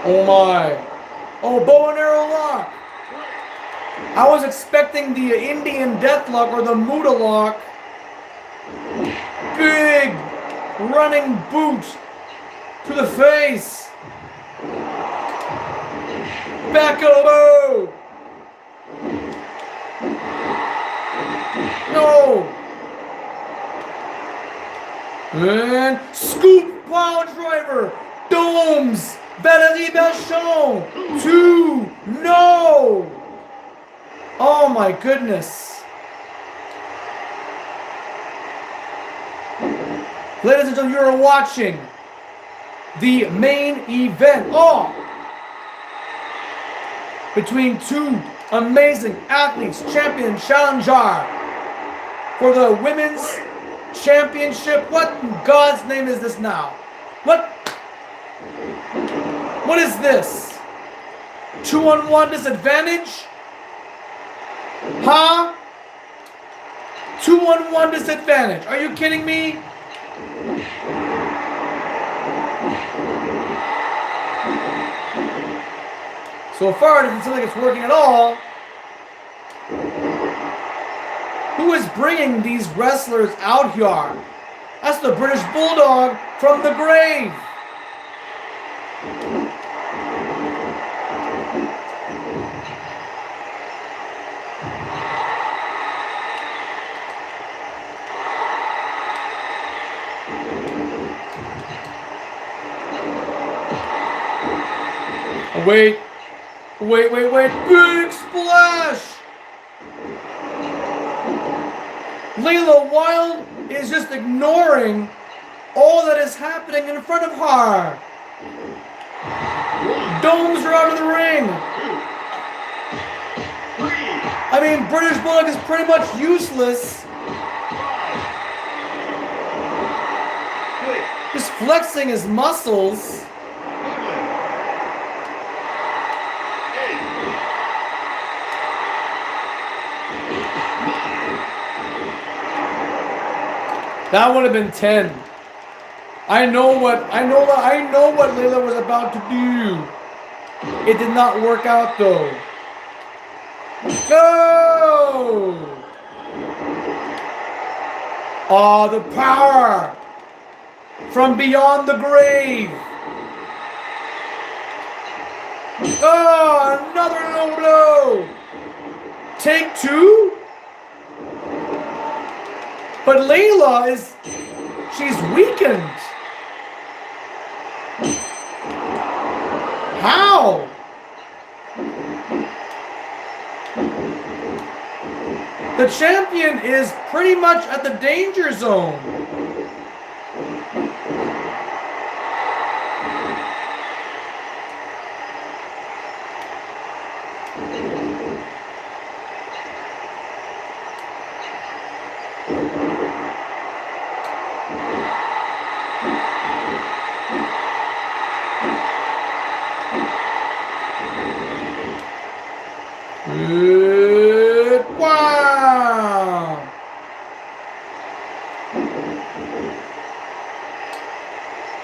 Oh my. Oh, bow and arrow lock. I was expecting the Indian deathlock or the Muda lock. Big running boot to the face. Back elbow. No. And scoop pile driver. Domes. Valérie Belchon. 2. No. Oh my goodness. Ladies and gentlemen, you are watching the main event. Oh! Between two amazing athletes, champion, challenger for the women's championship. What in God's name is this now? What is this? 2-on-1 disadvantage? Huh? 2-on-1 disadvantage. Are you kidding me? So far, it doesn't seem like it's working at all. Who is bringing these wrestlers out here? That's the British Bulldog from the grave. Wait. Big splash. Layla Wilde is just ignoring all that is happening in front of her. Domes are out of the ring. I mean, British Bulldog is pretty much useless. Just flexing his muscles. That would have been 10. I know what Layla was about to do. It did not work out though. Go! Oh, the power from beyond the grave. Oh, another low blow. Take 2. But Layla she's weakened. How? The champion is pretty much at the danger zone. Wow!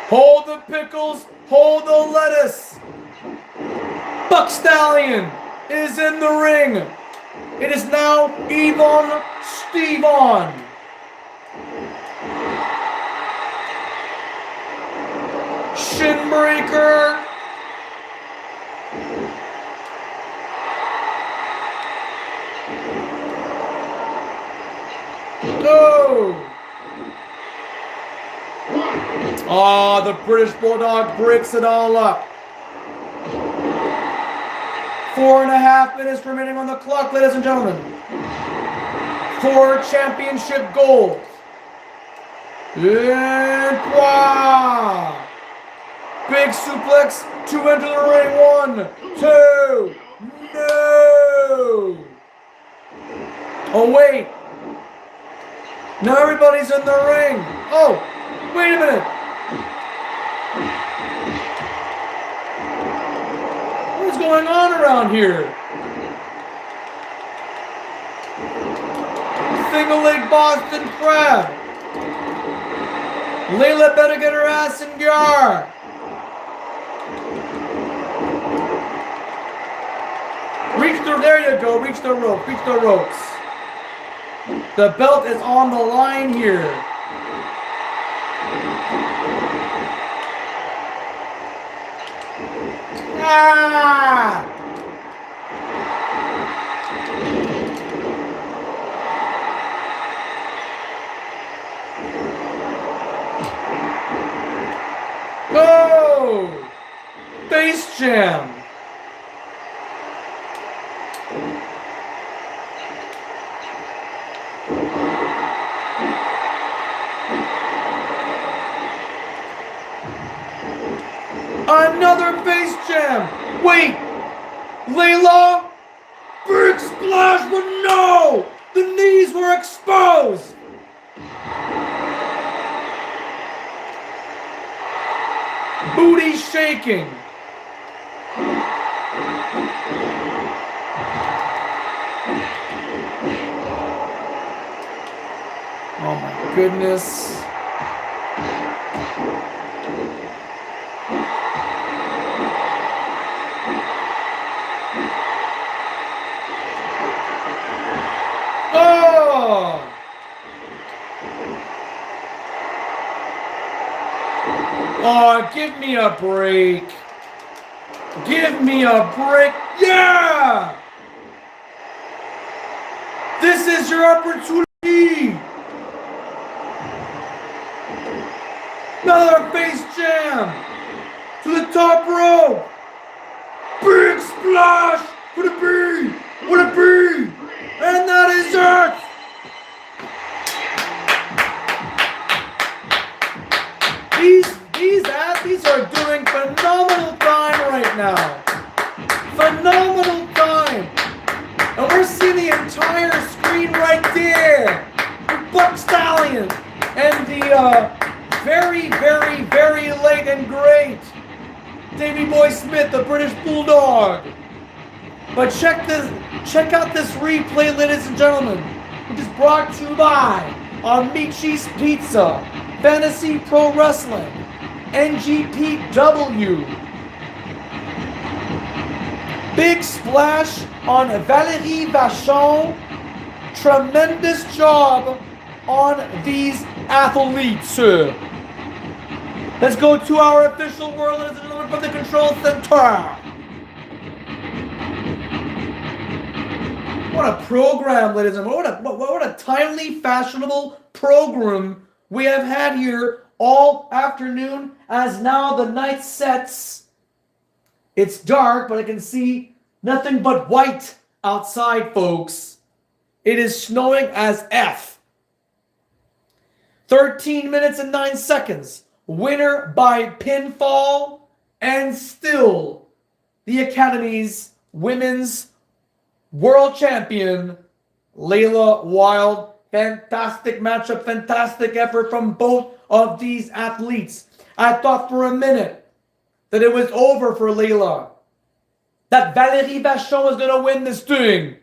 Hold the pickles, hold the lettuce. Buck Stallion is in the ring. It is now Evon Stevon. Shinbreaker. Go. Oh, the British Bulldog breaks it all up. 4.5 minutes remaining on the clock, ladies and gentlemen. 4 championship gold. Ncwa. Big suplex to enter the ring. 1, 2. No. Oh, wait. Now everybody's in the ring. Oh, wait a minute. What's going on around here? Single leg Boston Crab. Layla better get her ass in gear. There you go, reach the rope, reach the ropes. The belt is on the line here. Ah! Go! Face jam. Another face jam. Wait, Layla, big splash, but no, the knees were exposed. Booty shaking. Oh my goodness. Oh! Oh, give me a break. Give me a break. Yeah! This is your opportunity. Another face jam to the top rope. Big splash for the B. What a B. And that is it. These athletes are doing phenomenal time right now. Phenomenal time. And we're seeing the entire screen right there. The Buck Stallion and the very, very, very late and great Davey Boy Smith, the British Bulldog. But check out this replay, ladies and gentlemen, which is brought to you by Amici's Pizza, Fantasy Pro Wrestling, NGPW. Big splash on Valérie Vachon. Tremendous job on these athletes. Let's go to our official word, ladies and gentlemen, from the control center. What a program, ladies and gentlemen. What a timely, fashionable program we have had here all afternoon as now the night sets. It's dark, but I can see nothing but white outside, folks. It is snowing as F. 13 minutes and 9 seconds. Winner by pinfall, and still the Academy's women's world champion, Layla Wilde. Fantastic matchup, fantastic effort from both of these athletes. I thought for a minute that it was over for Layla, that Valérie Vachon was going to win this thing,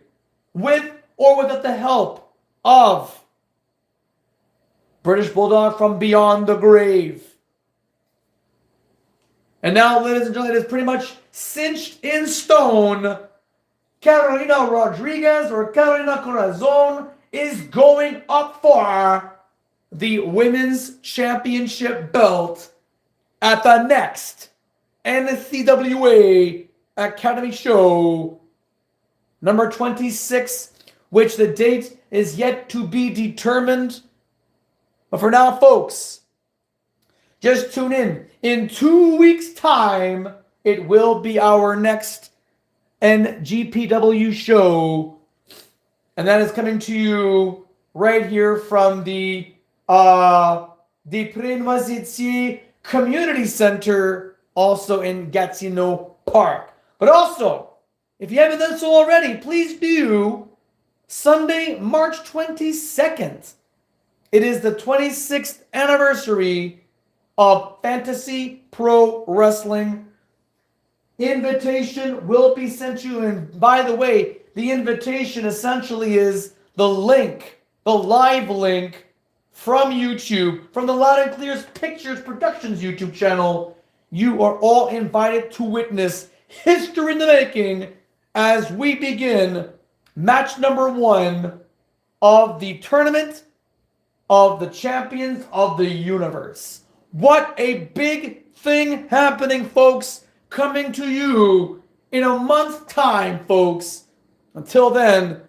with or without the help of British Bulldog from beyond the grave. And now, ladies and gentlemen, it is pretty much cinched in stone. Carolina Rodriguez or Carolina Corazon is going up for the Women's Championship belt at the next NCWA Academy Show number 26, which the date is yet to be determined. But for now, folks, just tune in. In 2 weeks' time, it will be our next NGPW show. And that is coming to you right here from the Prinoisici Community Center, also in Gatineau Park. But also, if you haven't done so already, please do. Sunday, March 22nd. It is the 26th anniversary of Fantasy Pro Wrestling. Invitation will be sent you. And by the way, the invitation essentially is the link, the live link from YouTube, from the Loud and Clear's Pictures Productions YouTube channel. You are all invited to witness history in the making as we begin match number 1 of the Tournament of the Champions of the Universe. What a big thing happening, folks, coming to you in a month's time, folks. Until then,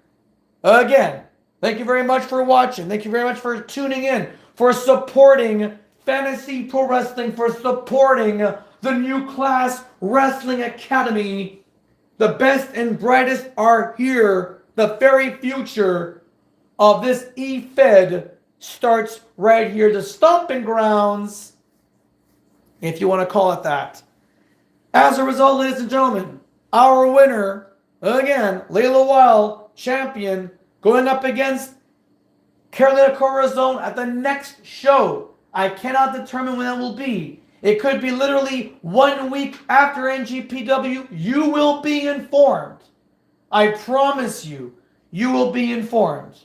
again, thank you very much for watching. Thank you very much for tuning in, for supporting Fantasy Pro Wrestling, for supporting the New Class Wrestling Academy. The best and brightest are here. The very future of this E-Fed starts right here. The stomping grounds, if you want to call it that. As a result, ladies and gentlemen, our winner, again, Layla Weil, champion, going up against Carolina Corazon at the next show. I cannot determine when that will be. It could be literally 1 week after NGPW. You will be informed. I promise you, you will be informed.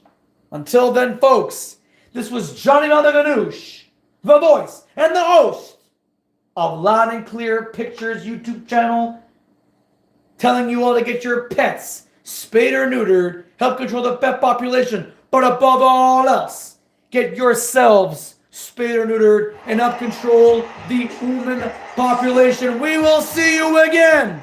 Until then, folks, this was Johnny Maldaganoush, the voice and the host of Loud and Clear Pictures YouTube channel, telling you all to get your pets spayed or neutered, help control the pet population, but above all else, get yourselves spayed or neutered and help control the human population. We will see you again